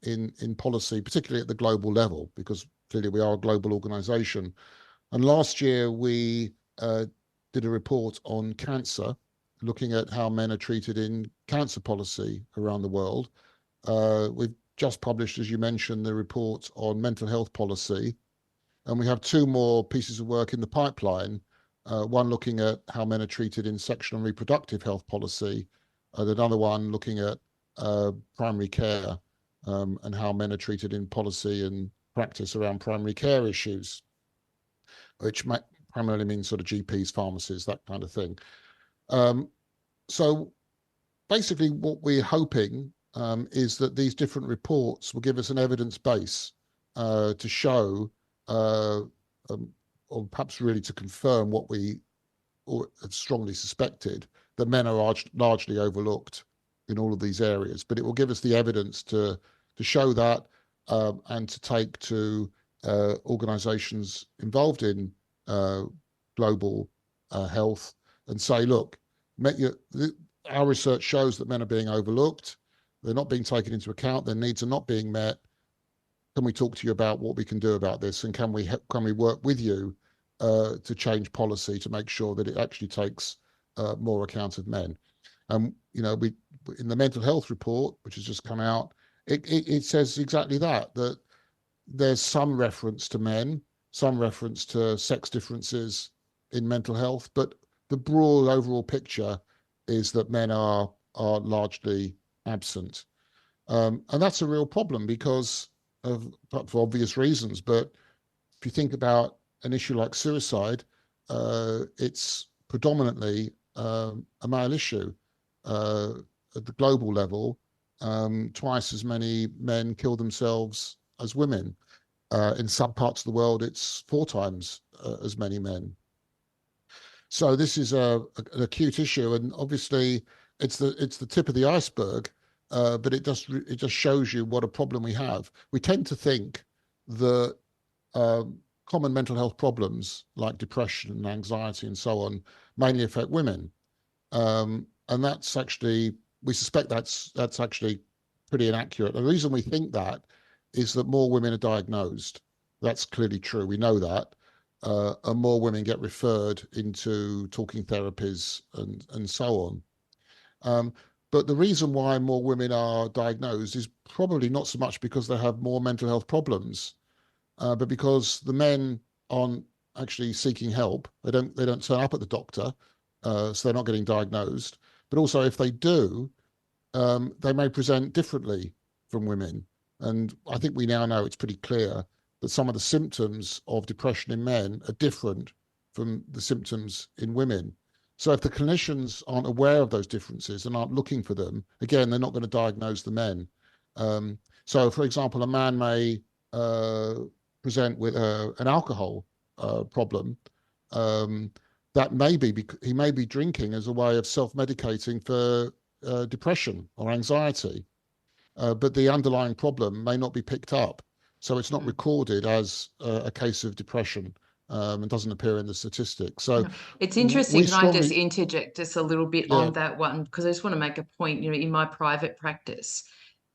in policy, particularly at the global level, because clearly we are a global organization. And last year we did a report on cancer, looking at how men are treated in cancer policy around the world. We've just published, as you mentioned, the report on mental health policy, and we have two more pieces of work in the pipeline. One looking at how men are treated in sexual and reproductive health policy, and another one looking at primary care, and how men are treated in policy and practice around primary care issues, which might primarily means sort of GPs, pharmacies, that kind of thing. So basically what we're hoping is that these different reports will give us an evidence base to show or perhaps really to confirm what we had strongly suspected, that men are largely overlooked in all of these areas. But it will give us the evidence to show that, and to take to organisations involved in global health and say, look, our research shows that men are being overlooked. They're not being taken into account. Their needs are not being met. Can we talk to you about what we can do about this? And can we work with you to change policy to make sure that it actually takes more account of men? You know, we in the mental health report, which has just come out, it says exactly that there's some reference to men, some reference to sex differences in mental health, but the broad overall picture is that men are largely absent. And that's a real problem because for obvious reasons. But if you think about an issue like suicide, it's predominantly a male issue. At the global level, twice as many men kill themselves as women. In some parts of the world, it's 4 times as many men. So this is an acute issue, and obviously it's the tip of the iceberg, but it just shows you what a problem we have. We tend to think that common mental health problems like depression and anxiety and so on mainly affect women, and that's actually, we suspect that's actually pretty inaccurate. The reason we think that is that more women are diagnosed. That's clearly true. We know that. And more women get referred into talking therapies and so on. But the reason why more women are diagnosed is probably not so much because they have more mental health problems, but because the men aren't actually seeking help. They don't turn up at the doctor, so they're not getting diagnosed. But also, if they do, they may present differently from women. And I think we now know it's pretty clear that some of the symptoms of depression in men are different from the symptoms in women. So if the clinicians aren't aware of those differences and aren't looking for them, again, they're not going to diagnose the men. So, for example, a man may present with an alcohol problem. That may be he may be drinking as a way of self-medicating for depression or anxiety, but the underlying problem may not be picked up. So it's not recorded as a case of depression, and doesn't appear in the statistics. So No. It's we interesting. Can I just strongly, interject just a little bit yeah, on that one? Because I just want to make a point. You know, in my private practice,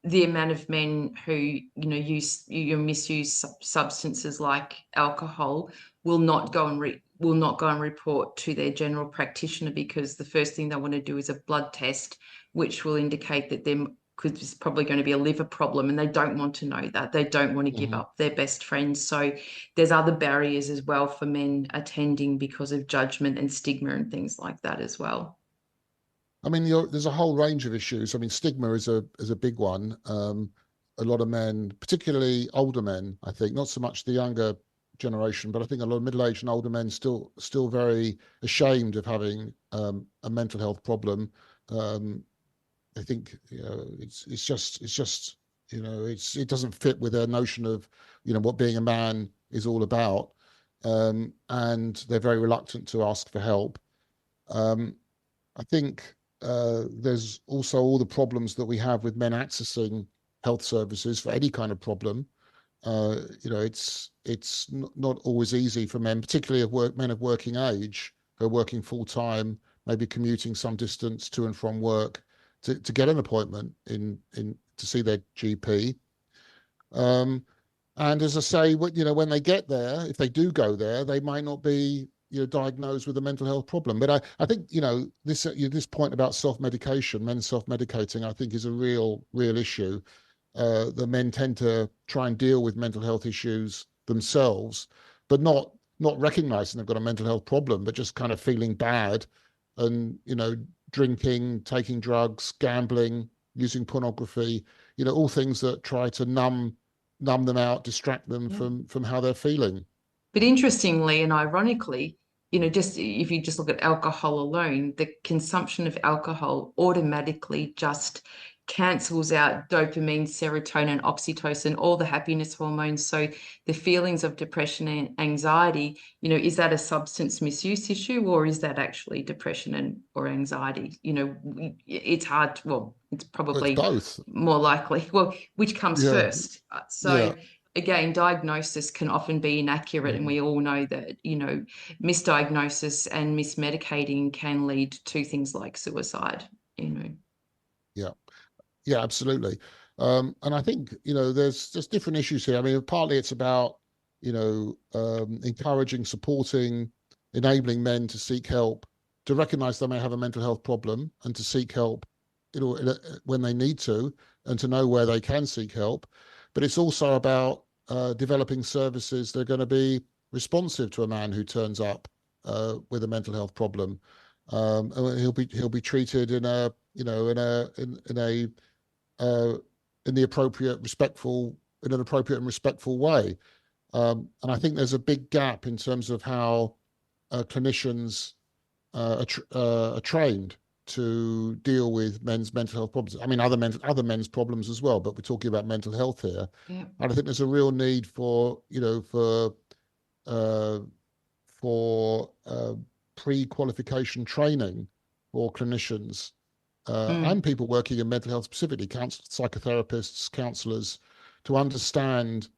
the amount of men who, you know, misuse substances like alcohol will not go and report to their general practitioner, because the first thing they want to do is a blood test, which will indicate that there is probably going to be a liver problem, and they don't want to know that. They don't want to give up their best friends. So there's other barriers as well for men attending because of judgment and stigma and things like that as well. I mean, there's a whole range of issues. I mean, stigma is a big one. A lot of men, particularly older men, I think, not so much the younger generation, but I think a lot of middle-aged and older men still very ashamed of having a mental health problem. I think, you know, it's just you know, it doesn't fit with their notion of, you know, what being a man is all about, and they're very reluctant to ask for help. I think there's also all the problems that we have with men accessing health services for any kind of problem. You know, it's not always easy for men, particularly men of working age who are working full time, maybe commuting some distance to and from work to get an appointment in to see their GP. And as I say, you know, when they get there, if they do go there, they might not be, you know, diagnosed with a mental health problem. But I think, you know, this point about self-medication, men self-medicating, I think is a real issue. The men tend to try and deal with mental health issues themselves, but not recognizing they've got a mental health problem, but just kind of feeling bad, and, you know, drinking, taking drugs, gambling, using pornography, you know, all things that try to numb them out, distract them from how they're feeling. But interestingly and ironically, you know, just if you just look at alcohol alone, the consumption of alcohol automatically just cancels out dopamine, serotonin, oxytocin, all the happiness hormones. So the feelings of depression and anxiety, is that a substance misuse issue, or is that actually depression or anxiety? It's hard. Well, it's Well, it's probably both. more likely. Well, which comes Yeah, first? So yeah. again, diagnosis can often be inaccurate, and Mhm. we all know that, misdiagnosis and mismedicating can lead to things like suicide, Yeah. Yeah, absolutely. And I think, there's just different issues here. I mean, partly it's about, encouraging, supporting, enabling men to seek help, to recognize they may have a mental health problem and to seek help, when they need to, and to know where they can seek help. But it's also about developing services that are going to be responsive to a man who turns up with a mental health problem. And he'll be treated in a, uh, in the appropriate, respectful, in an appropriate and respectful way. And I think there's a big gap in terms of how clinicians are trained to deal with men's mental health problems. I mean, other men's problems as well, but we're talking about mental health here. yeah. And I think there's a real need for, uh, for pre-qualification training for clinicians Mm. and people working in mental health specifically, psychotherapists, counselors, to understand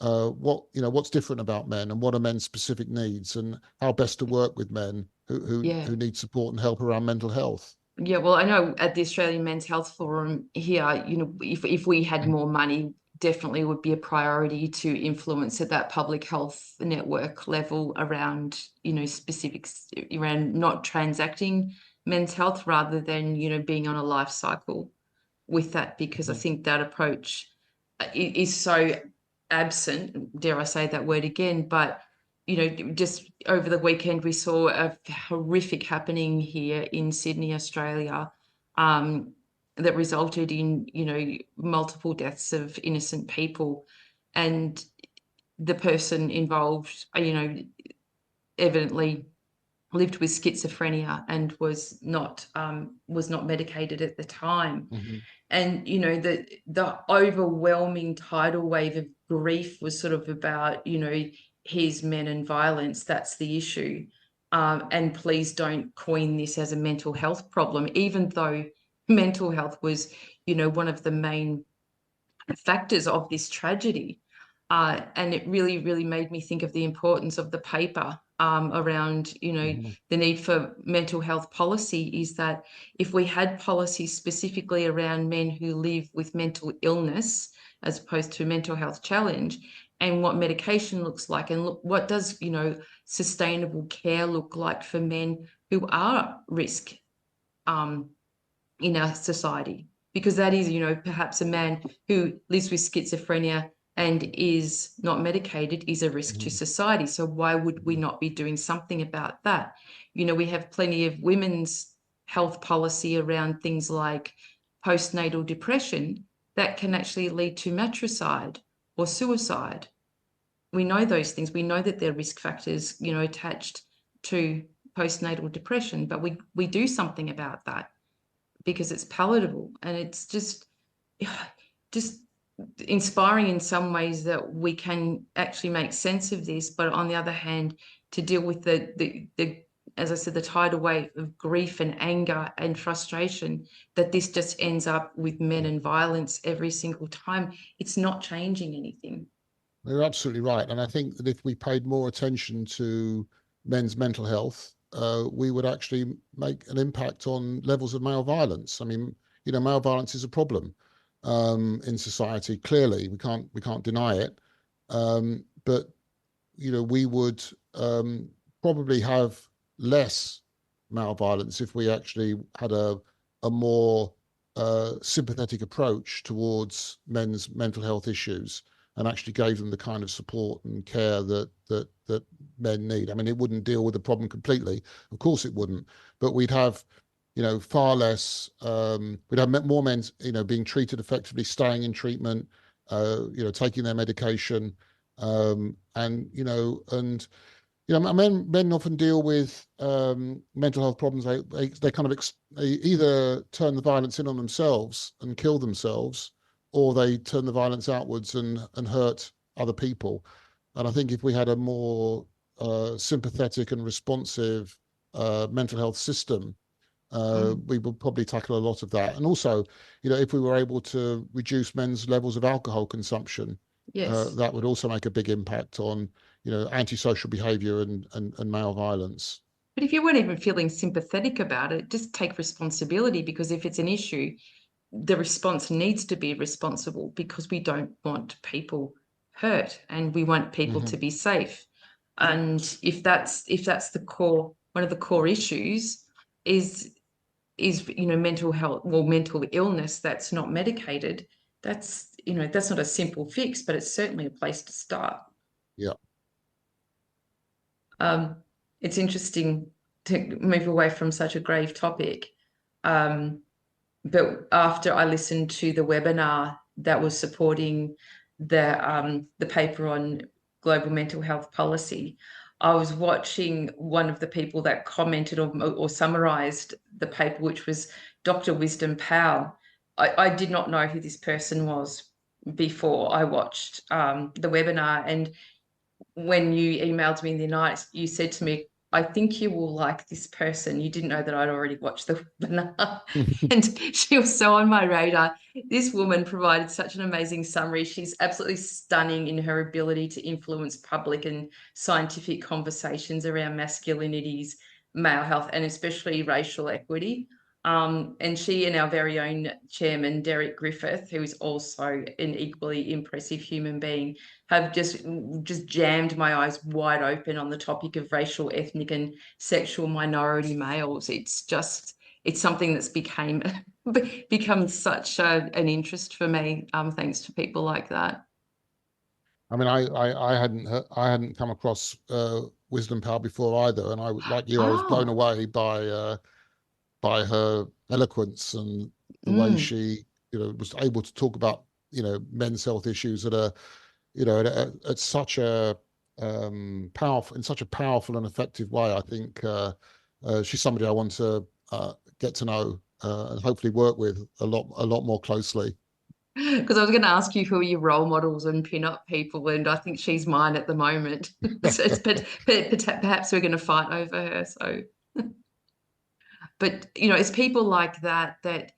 what's different about men and what are men's specific needs and how best to work with men who who, Yeah. who need support and help around mental health. Yeah, well, I know at the Australian Men's Health Forum here, if we had more money, definitely would be a priority to influence at that public health network level around, specifics around not transacting men's health rather than, being on a life cycle with that, because I Mhm. think that approach is so absent, dare I say that word again, but just over the weekend we saw a horrific happening here in Sydney, Australia, that resulted in, multiple deaths of innocent people. And the person involved, evidently lived with schizophrenia and was not medicated at the time. Mhm. And the overwhelming tidal wave of grief was sort of about, his men and violence. That's the issue. And please don't coin this as a mental health problem, even though mental health was, one of the main factors of this tragedy. And it really, really made me think of the importance of the paper, around, Mhm. the need for mental health policy. Is that if we had policy specifically around men who live with mental illness as opposed to mental health challenge, and what medication looks like, and what does, sustainable care look like for men who are risk, um, in our society, because that is, perhaps a man who lives with schizophrenia and is not medicated is a risk to Mhm. society. So why would we Mhm. not be doing something about that? We have plenty of women's health policy around things like postnatal depression that can actually lead to matricide or suicide. We know those things. We know that there are risk factors, attached to postnatal depression, but we do something about that because it's palatable, and it's just inspiring in some ways that we can actually make sense of this. But on the other hand, to deal with the as I said, the tidal wave of grief and anger and frustration, that this just ends up with men and violence every single time. It's not changing anything. You're absolutely right. And I think that if we paid more attention to men's mental health, we would actually make an impact on levels of male violence. I mean, male violence is a problem in society. Clearly, we can't deny it. But we would probably have less male violence if we actually had a more sympathetic approach towards men's mental health issues and actually gave them the kind of support and care that men need. I mean, it wouldn't deal with the problem completely, of course it wouldn't, but we'd have far less. We'd have more men, being treated effectively, staying in treatment, taking their medication, and men often deal with mental health problems. They kind of they either turn the violence in on themselves and kill themselves, or they turn the violence outwards and hurt other people. And I think if we had a more sympathetic and responsive mental health system, we would probably tackle a lot of that. And also, if we were able to reduce men's levels of alcohol consumption, Yes. that would also make a big impact on, antisocial behavior and male violence. But if you weren't even feeling sympathetic about it, just take responsibility, because if it's an issue, the response needs to be responsible, because we don't want people hurt and we want people Hmm. to be safe. And if that's the core, one of the core issues is mental health, well, mental illness that's not medicated, that's not a simple fix, but it's certainly a place to start. Yeah. um it's interesting to move away from such a grave topic, um but after I listened to the webinar that was supporting the paper on global mental health policy, I was watching one of the people that commented or summarized the paper, which was Dr. Wisdom Powell. I did not know who this person was before I watched the webinar, and when you emailed me in the night, you said to me, I think you will like this person. You didn't know that I'd already watched the webinar. And she was so on my radar. This woman provided such an amazing summary. She's absolutely stunning in her ability to influence public and scientific conversations around masculinities, male health, and especially racial equity. And she and our very own chairman, Derek Griffith, who is also an equally impressive human being, have just jammed my eyes wide open on the topic of racial, ethnic, and sexual minority males. It's something that's become such an interest for me, thanks to people like that. I mean, I hadn't come across Wisdom Power before either, and like you, I was blown Oh, away by her eloquence and the way mm, she, was able to talk about, men's health issues at such a such a powerful and effective way. I think she's somebody I want to get to know and hopefully work with a lot more closely. because I was going to ask you who are your role models and pin-up people, and I think she's mine at the moment. So perhaps we're going to fight over her. So, but it's people like that that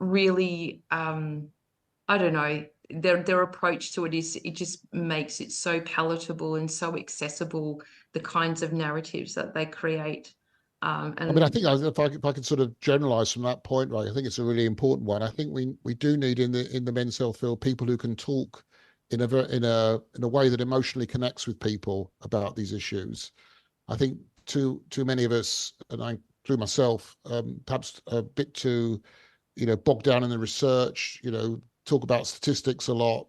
really, I don't know, their approach to it is, it just makes it so palatable and so accessible, the kinds of narratives that they create. I mean, I And think if I could sort of generalize from that point, right, I think it's a really important one. I think we do need in the men's health field people who can talk in a way that emotionally connects with people about these issues. I think too many of us, and I include myself, perhaps a bit too, bogged down in the research. Talk about statistics a lot,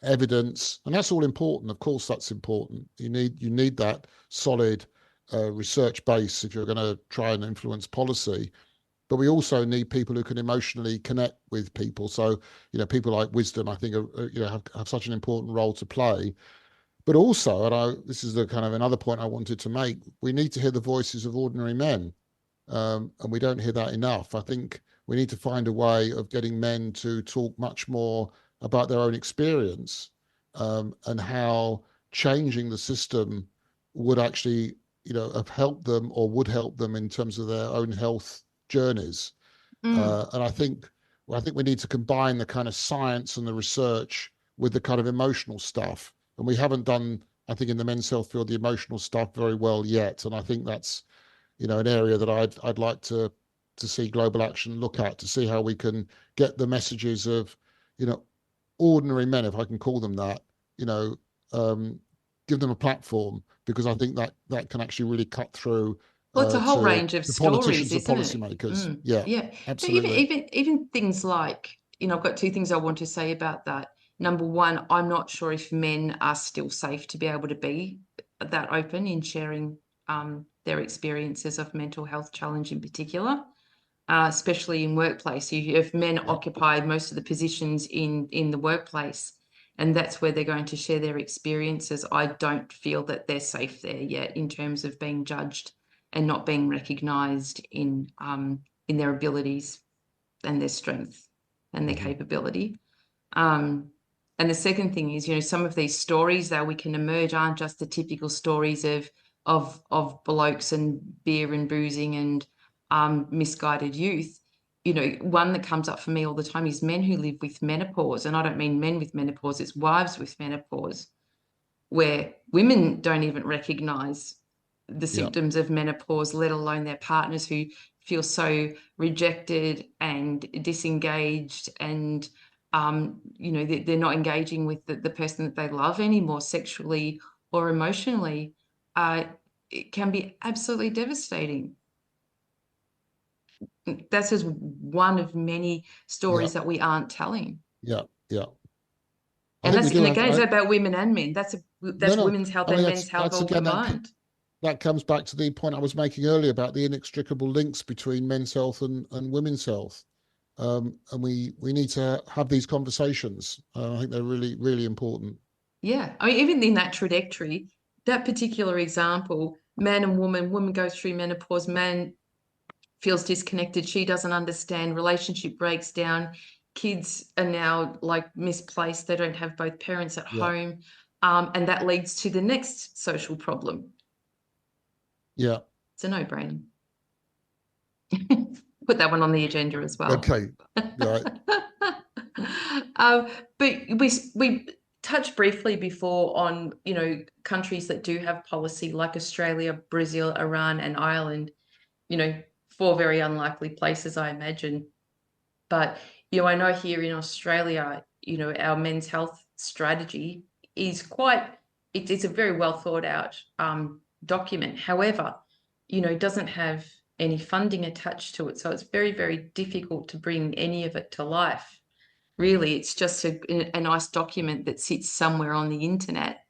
evidence, and that's all important. Of course, that's important. You need that solid research base if you're going to try and influence policy. But we also need people who can emotionally connect with people. So, people like Wisdom, I think, have such an important role to play. But also, this is the kind of another point I wanted to make, we need to hear the voices of ordinary men. And we don't hear that enough. I think we need to find a way of getting men to talk much more about their own experience, and how changing the system would actually, have helped them or would help them in terms of their own health journeys. mm, And I think we need to combine the kind of science and the research with the kind of emotional stuff. And we haven't done, I think, in the men's health field, the emotional stuff very well yet. And I think that's, an area that I'd like to see global action look at, to see how we can get the messages of, you know, ordinary men, if I can call them that, you know, um, give them a platform, because I think that can actually really cut through well, it's a whole to range of the stories, politicians, the isn't it? policymakers. Yeah, Yeah. But even absolutely. even even things like, I've got two things I want to say about that. Number one, I'm not sure if men are still safe to be able to be that open in sharing their experiences of mental health challenge in particular, especially in workplace. If men Yeah. occupy most of the positions in the workplace, and that's where they're going to share their experiences. I don't feel that they're safe there yet in terms of being judged and not being recognised in their abilities and their strength and their capability. And the second thing is, some of these stories that we can emerge aren't just the typical stories of blokes and beer and boozing and misguided youth. One that comes up for me all the time is men who live with menopause. And I don't mean men with menopause, it's wives with menopause, where women don't even recognize the symptoms of menopause, let alone their partners, who feel so rejected and disengaged, and they're not engaging with the person that they love anymore, sexually or emotionally. It can be absolutely devastating. That's just one of many stories that we aren't telling. Yeah. I And think we that's, do and have. again, it's about women and men. That's No. women's health I mean, and men's health that's all again combined. that comes back to the point I was making earlier about the inextricable links between men's health and women's health. And we need to have these conversations. I think they're really, really important. Yeah. I mean, even in that trajectory, that particular example, man and woman goes through menopause, man feels disconnected, she doesn't understand, relationship breaks down, kids are now like misplaced, they don't have both parents at Yeah. home, and that leads to the next social problem. Yeah. It's a no-brainer. Put that one on the agenda as well. Okay. Right. But we touched briefly before on countries that do have policy like Australia, Brazil, Iran, and Ireland. Four very unlikely places, I imagine. But I know here in Australia, our men's health strategy is it's a very well thought out document. However, it doesn't have any funding attached to it, so it's very, very difficult to bring any of it to life. Really, it's just a nice document that sits somewhere on the internet.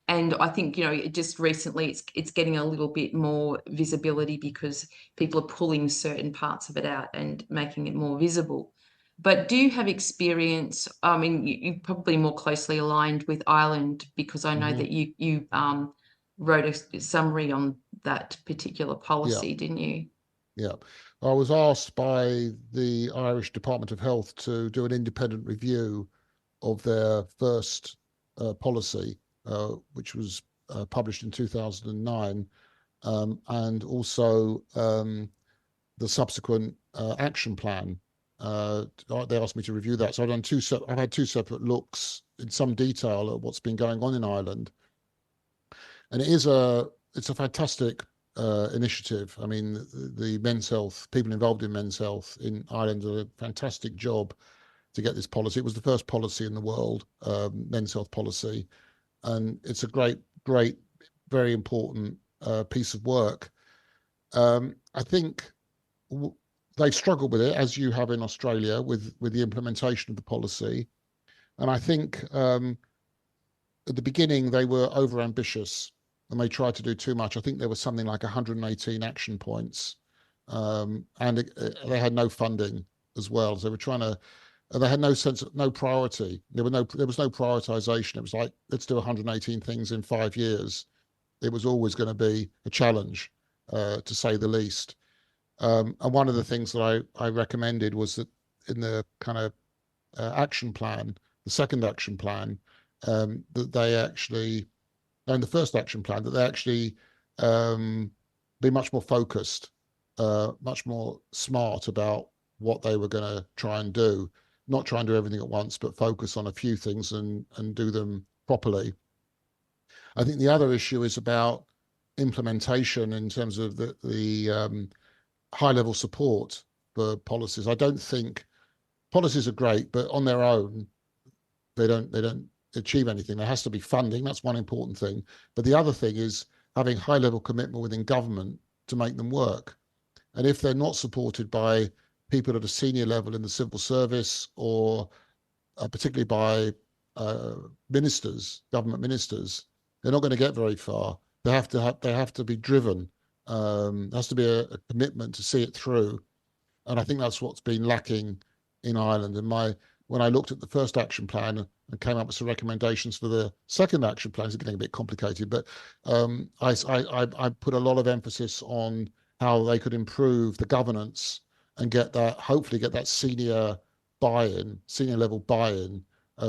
And I think, just recently it's getting a little bit more visibility because people are pulling certain parts of it out and making it more visible. But do you have experience? I mean, you're probably more closely aligned with Ireland, because I know that you wrote a summary on that particular Yeah. policy, didn't you? Yeah. I was asked by the Irish Department of Health to do an independent review of their first policy, which was published in 2009, and also the subsequent action plan. They asked me to review that. So I've had two separate looks in some detail at what's been going on in Ireland. And it's a fantastic initiative. I mean, the men's health, people involved in men's health in Ireland did a fantastic job to get this policy. It was the first policy in the world, men's health policy. And it's a great, very important piece of work. I think they've struggled with it, as you have in Australia, with the implementation of the policy. And I think at the beginning they were overambitious and they tried to do too much. I think there was something like 118 action points, and they had no funding as well. So they were trying to. They had no sense, no priority. There was no prioritization. It was like, let's do 118 things in 5 years. It was always going to be a challenge, to say the least. And one of the things that I recommended was that in the kind of action plan, the second action plan, that they actually, and the first action plan, that they actually be much more focused, much more smart about what they were going to try and do. Not try and do everything at once, but focus on a few things and do them properly. I think the other issue is about implementation in terms of the high level support for policies. I don't think policies are great, but on their own, they don't achieve anything. There has to be funding. That's one important thing. But the other thing is having high level commitment within government to make them work. And if they're not supported by people at a senior level in the civil service, or particularly by ministers, government ministers, they're not going to get very far. They have to be driven. There has to be a commitment to see it through. And I think that's what's been lacking in Ireland. And when I looked at the first action plan, and came up with some recommendations for the second action plan. It's getting a bit complicated, but I put a lot of emphasis on how they could improve the governance and get that, hopefully get that senior level buy-in,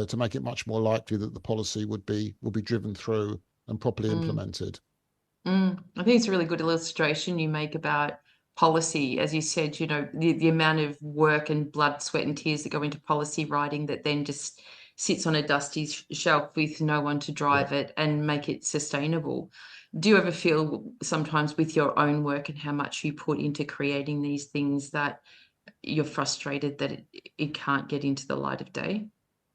to make it much more likely that the policy will be driven through and properly Mm. implemented. I think it's a really good illustration you make about policy. As you said, the amount of work and blood, sweat, and tears that go into policy writing that then just sits on a dusty shelf with no one to Yeah. drive it and make it sustainable. Do you ever feel sometimes with your own work and how much you put into creating these things that you're frustrated that it can't get into the light of day?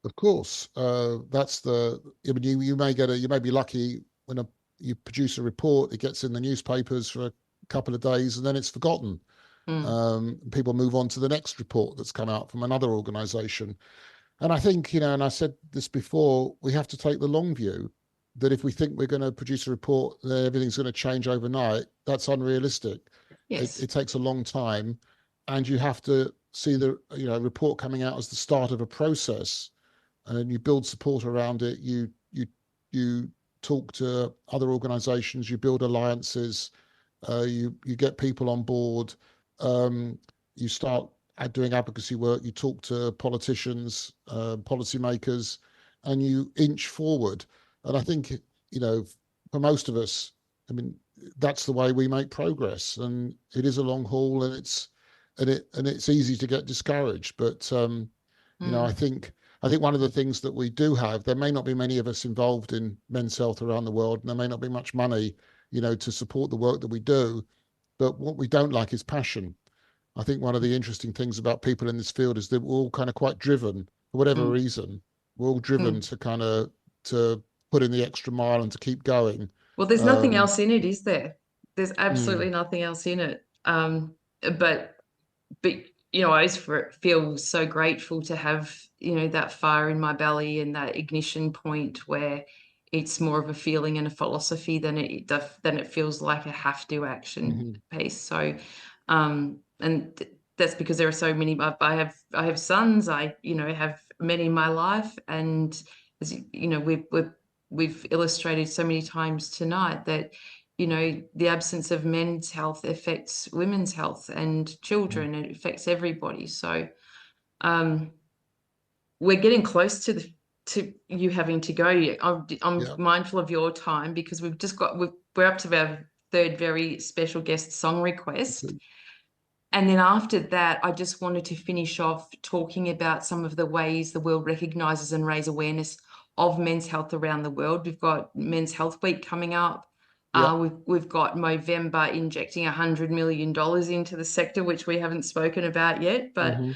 Of course, that's the. I mean, you may be lucky when you produce a report, it gets in the newspapers for a couple of days, and then it's forgotten. Mm, People move on to the next report that's come out from another organisation, and I think and I said this before, we have to take the long view. That if we think we're going to produce a report that everything's going to change overnight, that's unrealistic. yes. It takes a long time, and you have to see the report coming out as the start of a process, and you build support around it. You talk to other organisations, you build alliances, you get people on board, you start doing advocacy work, you talk to politicians, policymakers, and you inch forward. And I think for most of us, I mean, that's the way we make progress. And it is a long haul, and it's easy to get discouraged. But Mm, I think one of the things that we do have, there may not be many of us involved in men's health around the world, and there may not be much money, to support the work that we do. But what we don't like is passion. I think one of the interesting things about people in this field is that we're all kind of quite driven for whatever mm, reason. We're all driven mm. to to put in the extra mile and to keep going. Well, there's nothing Um, else in it, is there? There's absolutely mm, nothing else in it. But but I always feel so grateful to have that fire in my belly and that ignition point where it's more of a feeling and a philosophy than it feels like a have to action mhm. piece. So, that's because there are so many. I have sons. I have men in my life, and as we've illustrated so many times tonight that the absence of men's health affects women's health and children. It affects everybody. So um, we're getting close to you having to go. I'm Yeah. mindful of your time because we're up to our third very special guest song request. Okay. And then after that, I just wanted to finish off talking about some of the ways the world recognizes and raise awareness of men's health around the world. We've got Men's Health Week coming up. Yeah. We've got Movember injecting $100 million into the sector, which we haven't spoken about yet. Hmm.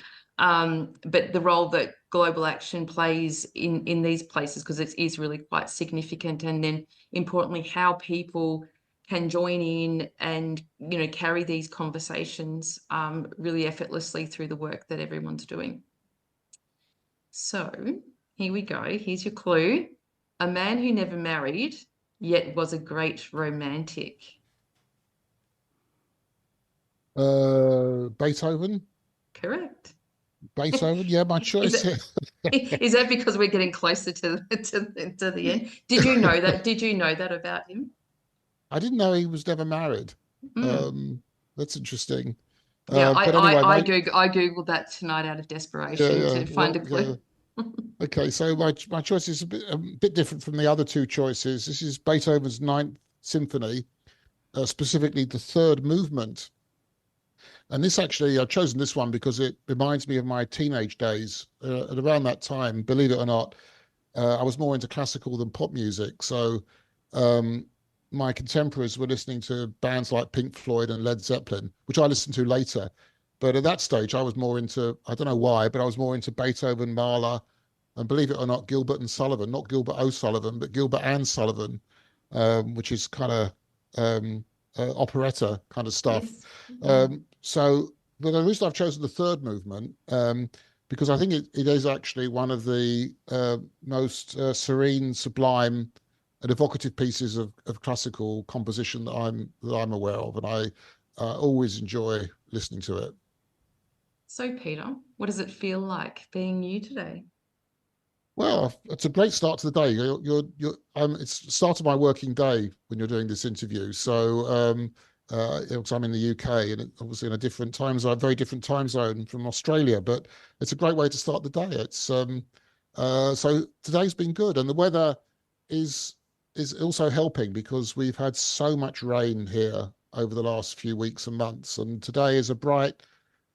But the role that global action plays in these places, because it is really quite significant, and then importantly, how people can join in and carry these conversations really effortlessly through the work that everyone's doing. So here we go. Here's your clue. A man who never married, yet was a great romantic. Beethoven. Correct. Beethoven. Yeah, my Is choice. it is that because we're getting closer to the end? Did you know that? Did you know that about him? I didn't know he was never married. Mm. That's interesting. Yeah, I, But anyway, I I Googled that tonight out of desperation yeah. to find Well, a yeah. clue. Okay, so my choice is a bit different from the other two choices. This is Beethoven's Ninth Symphony, specifically the third movement. And this actually, I've chosen this one because it reminds me of my teenage days. At around that time, believe it or not, I was more into classical than pop music. So um, my contemporaries were listening to bands like Pink Floyd and Led Zeppelin, which I listened to later. But at that stage, I was more into, I don't know why, but I was more into Beethoven, Mahler, and believe it or not, Gilbert and Sullivan, not Gilbert O'Sullivan, but Gilbert and Sullivan, which is kind of operetta kind of stuff. Yes. Mm. But the reason I've chosen the third movement, because I think it is actually one of the most serene, sublime, and evocative pieces of classical composition that I'm aware of, and I always enjoy listening to it. So, Peter, what does it feel like being you today? Well, it's a great start to the day. It's the start of my working day when you're doing this interview. So, because I'm in the UK and obviously in a different time zone, very different time zone from Australia, but it's a great way to start the day. So today's been good, and the weather is is also helping because we've had so much rain here over the last few weeks and months, and today is a bright,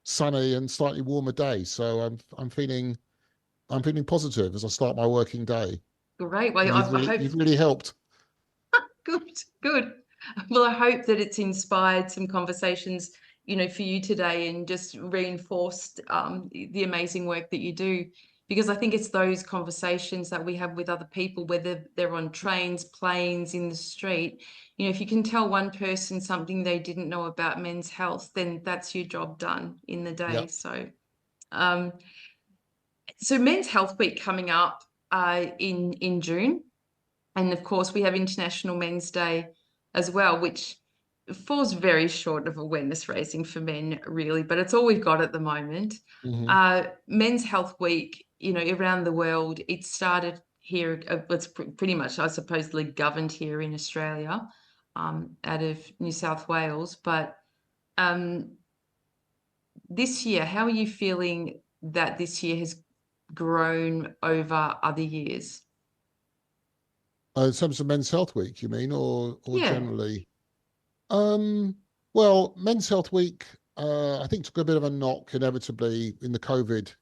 sunny, and slightly warmer day. So I'm feeling positive as I start my working day, Great. Well, and I hope you've really helped. good, good. Well, I hope that it's inspired some conversations, for you today and just reinforced the amazing work that you do. Because I think it's those conversations that we have with other people, whether they're on trains, planes, in the street. If you can tell one person something they didn't know about men's health, then that's your job done in the Yeah. day. Um, so Men's Health Week coming up in June. And of course, we have International Men's Day as well, which falls very short of awareness raising for men, really, but it's all we've got at the moment. Hmm. Men's Health Week, around the world, it started here, it's pretty much, I supposedly governed here in Australia, out of New South Wales. But um, this year, how are you feeling that this year has grown over other years? In terms of Men's Health Week, you mean, or Yeah. generally? Um, well, Men's Health Week, I think took a bit of a knock inevitably in the COVID,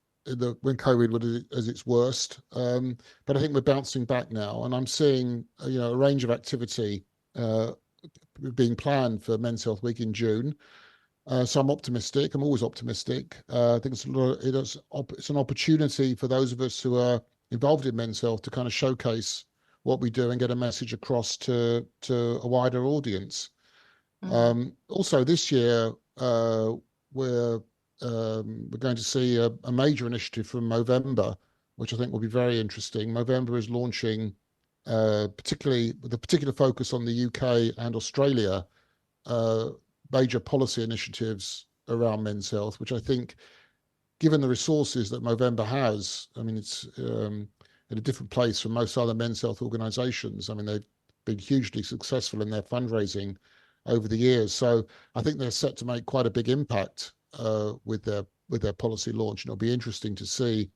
when COVID was at its worst. But I think we're bouncing back now, and I'm seeing a range of activity uh, being planned for Men's Health Week in June. So I'm optimistic. I'm always optimistic. I think it's an opportunity for those of us who are involved in men's health to kind of showcase what we do and get a message across to a wider audience. Mm, Also, this year we're we're going to see a major initiative from Movember, which I think will be very interesting. Movember is launching, particularly with a particular focus on the UK and Australia, uh, major policy initiatives around men's health, which I think, given the resources that Movember has, I mean, it's in a different place from most other men's health organizations. I mean, they've been hugely successful in their fundraising over the years. So I think they're set to make quite a big impact with their policy launch. And it'll be interesting to see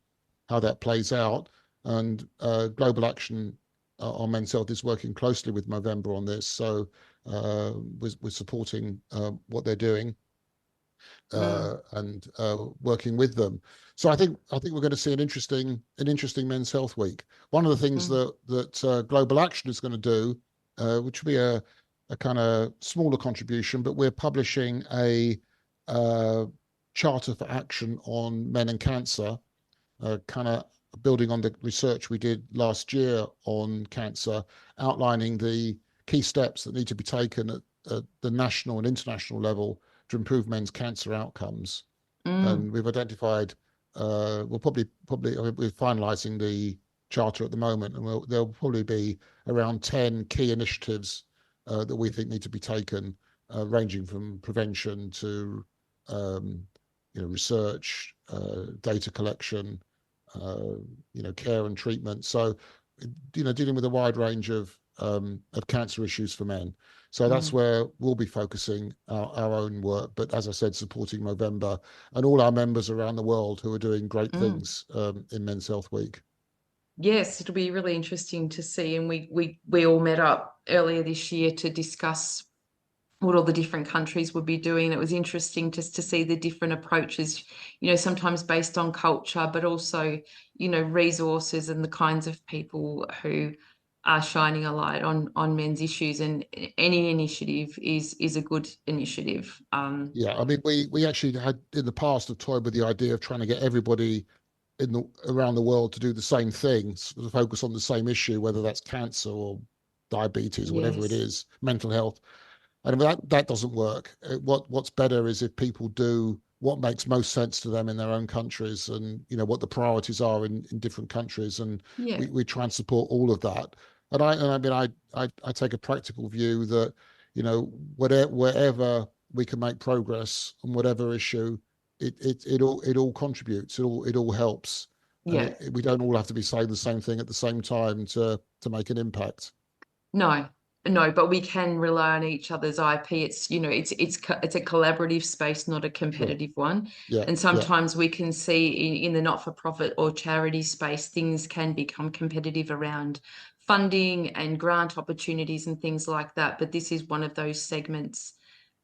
how that plays out. And Global Action on Men's Health is working closely with Movember on this. So we're supporting what they're doing mm, and working with them. So I think we're going to see an interesting Men's Health Week. One of the things mm, that Global Action is going to do, which will be a kind of smaller contribution, but we're publishing a uh, charter for action on men and cancer, kind of building on the research we did last year on cancer, outlining the key steps that need to be taken at the national and international level to improve men's cancer outcomes. mm, And we've identified, we'll probably I mean, we're finalising the charter at the moment, and there'll probably be around 10 key initiatives that we think need to be taken, ranging from prevention to um, research, data collection, uh, care and treatment. So, dealing with a wide range of cancer issues for men. So that's mm, where we'll be focusing our own work. But as I said, supporting Movember and all our members around the world who are doing great mm. things in Men's Health Week. Yes, it'll be really interesting to see. And we all met up earlier this year to discuss what all the different countries would be doing. It was interesting just to see the different approaches, sometimes based on culture, but also, resources and the kinds of people who are shining a light on men's issues. And any initiative is a good initiative. Yeah, I mean, we actually had in the past have toyed with the idea of trying to get everybody in the around the world to do the same thing, to focus on the same issue, whether that's cancer or diabetes, whatever it Yes. is, mental health. And that doesn't work. What's better is if people do what makes most sense to them in their own countries, and what the priorities are in different countries, and Yeah. we try and support all of that. I mean I take a practical view that wherever we can make progress on whatever issue, it all contributes, it all helps. and Yeah. we don't all have to be saying the same thing at the same time to make an impact. No, no, but we can rely on each other's IP. It's, it's a collaborative space, not a Sure. competitive one. Yeah. And Yeah. sometimes we can see in the not-for-profit or charity space, things can become competitive around funding and grant opportunities and things like that. But this is one of those segments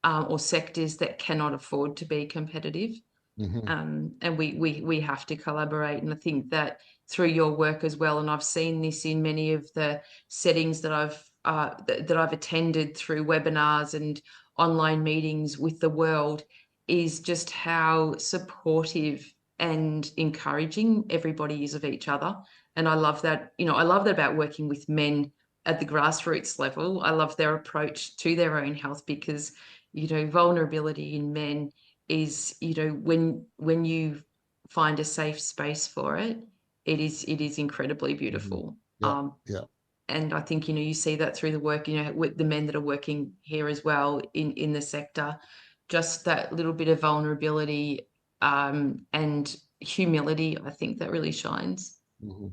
or sectors that cannot afford to be competitive. Hmm. And we have to collaborate. And I think that through your work as well, and I've seen this in many of the settings that I've attended through webinars and online meetings with the world, is just how supportive and encouraging everybody is of each other. And I love that, I love that about working with men at the grassroots level. I love their approach to their own health because, vulnerability in men is, when you find a safe space for it, it is incredibly Hmm. beautiful. Yeah. Yeah. And I think, you see that through the work, with the men that are working here as well in the sector, just that little bit of vulnerability and humility, I think that really shines. Hmm.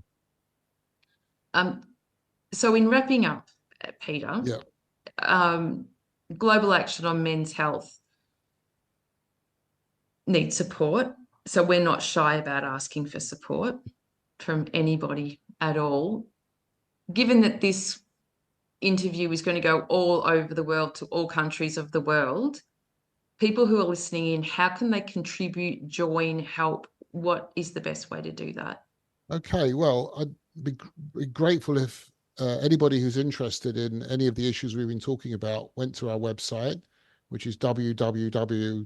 Um, so in wrapping up, Peter, Yeah. um, global action on men's health needs support. So we're not shy about asking for support from anybody at all. Given that this interview is going to go all over the world to all countries of the world, people who are listening in, how can they contribute, join, help? What is the best way to do that? Okay. Well, I'd be grateful if anybody who's interested in any of the issues we've been talking about went to our website, which is www.gamh.org,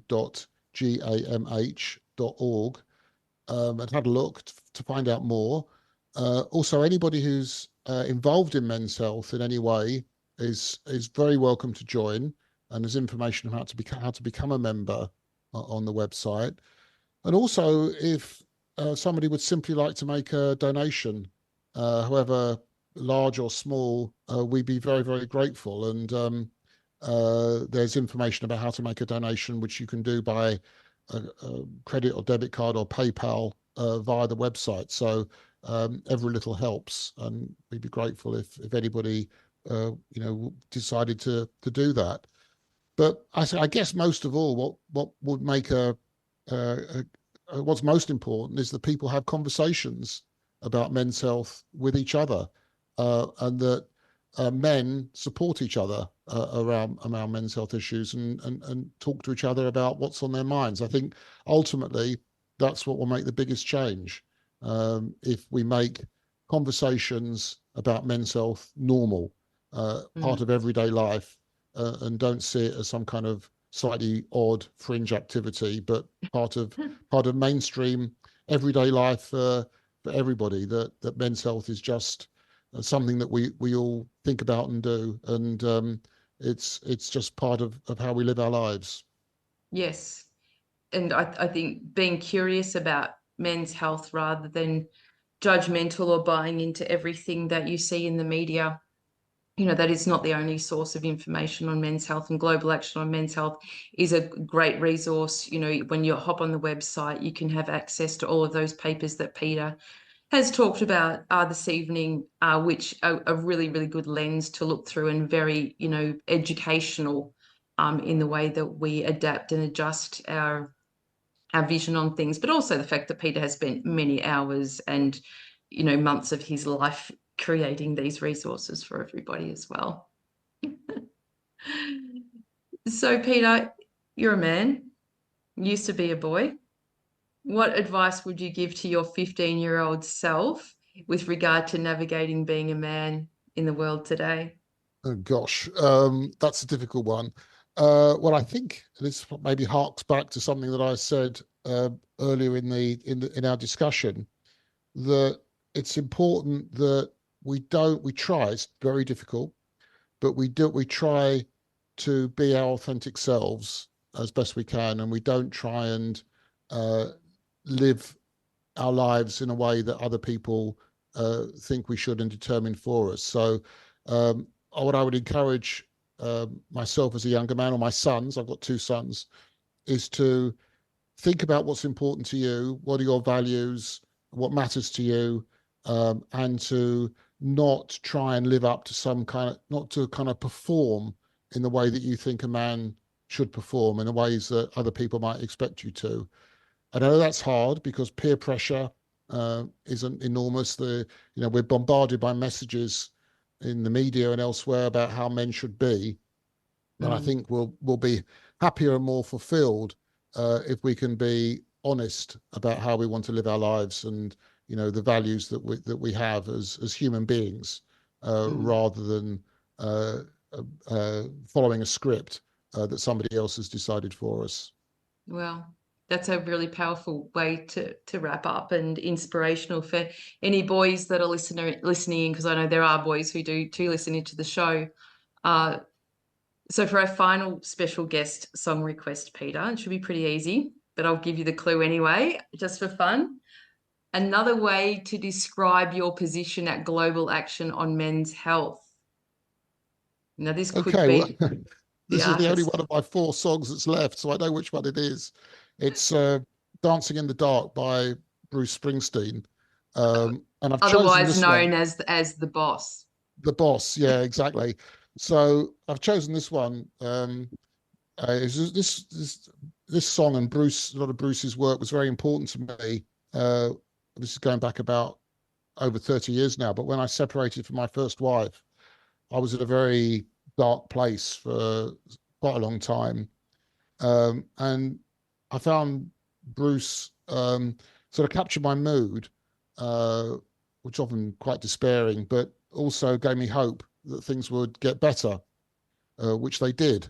and had a look to find out more. Also, anybody who's involved in men's health in any way is very welcome to join. And there's information about how to become a member on the website. And also, if somebody would simply like to make a donation, however large or small, we'd be very, very grateful. And there's information about how to make a donation, which you can do by a credit or debit card or PayPal via the website. So every little helps, and we'd be grateful if anybody decided to do that. But I guess most of all, what would make a what's most important is that people have conversations about men's health with each other, and that men support each other around men's health issues and talk to each other about what's on their minds. I think ultimately that's what will make the biggest change, if we make conversations about men's health normal, part Mm. of everyday life, and don't see it as some kind of slightly odd fringe activity, but part of mainstream everyday life for everybody. That men's health is just something that we all think about and do, and it's just part of how we live our lives. Yes. And I think being curious about men's health rather than judgmental or buying into everything that you see in the media, that is not the only source of information on men's health, and global action on men's health is a great resource. When you hop on the website, you can have access to all of those papers that Peter has talked about this evening, which are a really, really good lens to look through and very, educational in the way that we adapt and adjust our vision on things, but also the fact that Peter has spent many hours and, months of his life creating these resources for everybody as well. So, Peter, you're a man, used to be a boy. What advice would you give to your 15-year-old self with regard to navigating being a man in the world today? Oh gosh, that's a difficult one. Well, I think this maybe harks back to something that I said earlier in our discussion, that it's important that we try. It's very difficult, but we try to be our authentic selves as best we can, and we don't try and uh, live our lives in a way that other people think we should and determine for us. So, what I would encourage myself as a younger man, or my sons, I've got two sons, is to think about what's important to you. What are your values? what matters to you, and to not try and live up to some kind of, not to kind of perform in the way that you think a man should perform in the ways that other people might expect you to. I know that's hard because peer pressure isn't enormous. We're bombarded by messages in the media and elsewhere about how men should be. And I Mm. think we'll be happier and more fulfilled if we can be honest about how we want to live our lives, and the values that we have as human beings, Mm. rather than following a script that somebody else has decided for us. Well, that's a really powerful way to wrap up, and inspirational for any boys that are listening, because I know there are boys who do listen into the show. Uh, so for our final special guest song request, Peter, it should be pretty easy, but I'll give you the clue anyway, just for fun. Another way to describe your position at Global Action on Men's Health. Now, this could Okay, well, be the this is the only artist. one of my four songs that's left, so I know which one it is. It's "Dancing in the Dark" by Bruce Springsteen, and I've chosen Otherwise this known one. as the boss. The Boss, yeah, exactly. So I've chosen this one. This song, and a lot of Bruce's work was very important to me. This is going back about over 30 years now. But when I separated from my first wife, I was at a very dark place for quite a long time. And I found Bruce sort of captured my mood, uh, which often quite despairing, but also gave me hope that things would get better, which they did.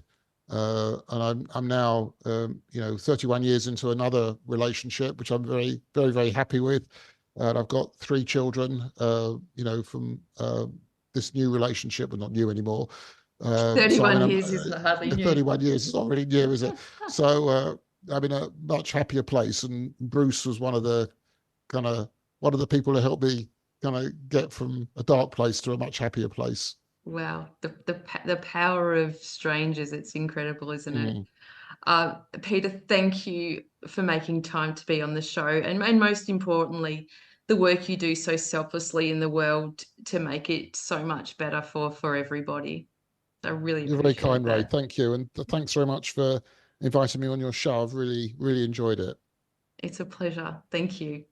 And I'm now 31 years into another relationship, which I'm very very very happy with, and I've got three children. From this new relationship, but not new anymore. So I'm 31 in years is hardly the new. 31 years is already new, is it? So I'm in a much happier place, and Bruce was one of the people who helped me kind of get from a dark place to a much happier place. Wow, the power of strangers, it's incredible, isn't it? Mm. Peter, thank you for making time to be on the show, and most importantly, the work you do so selflessly in the world to make it so much better for everybody. I really You're very appreciate kind, Ray. that. Thank you. And thanks very much for inviting me on your show. I've really, really enjoyed it. It's a pleasure. Thank you.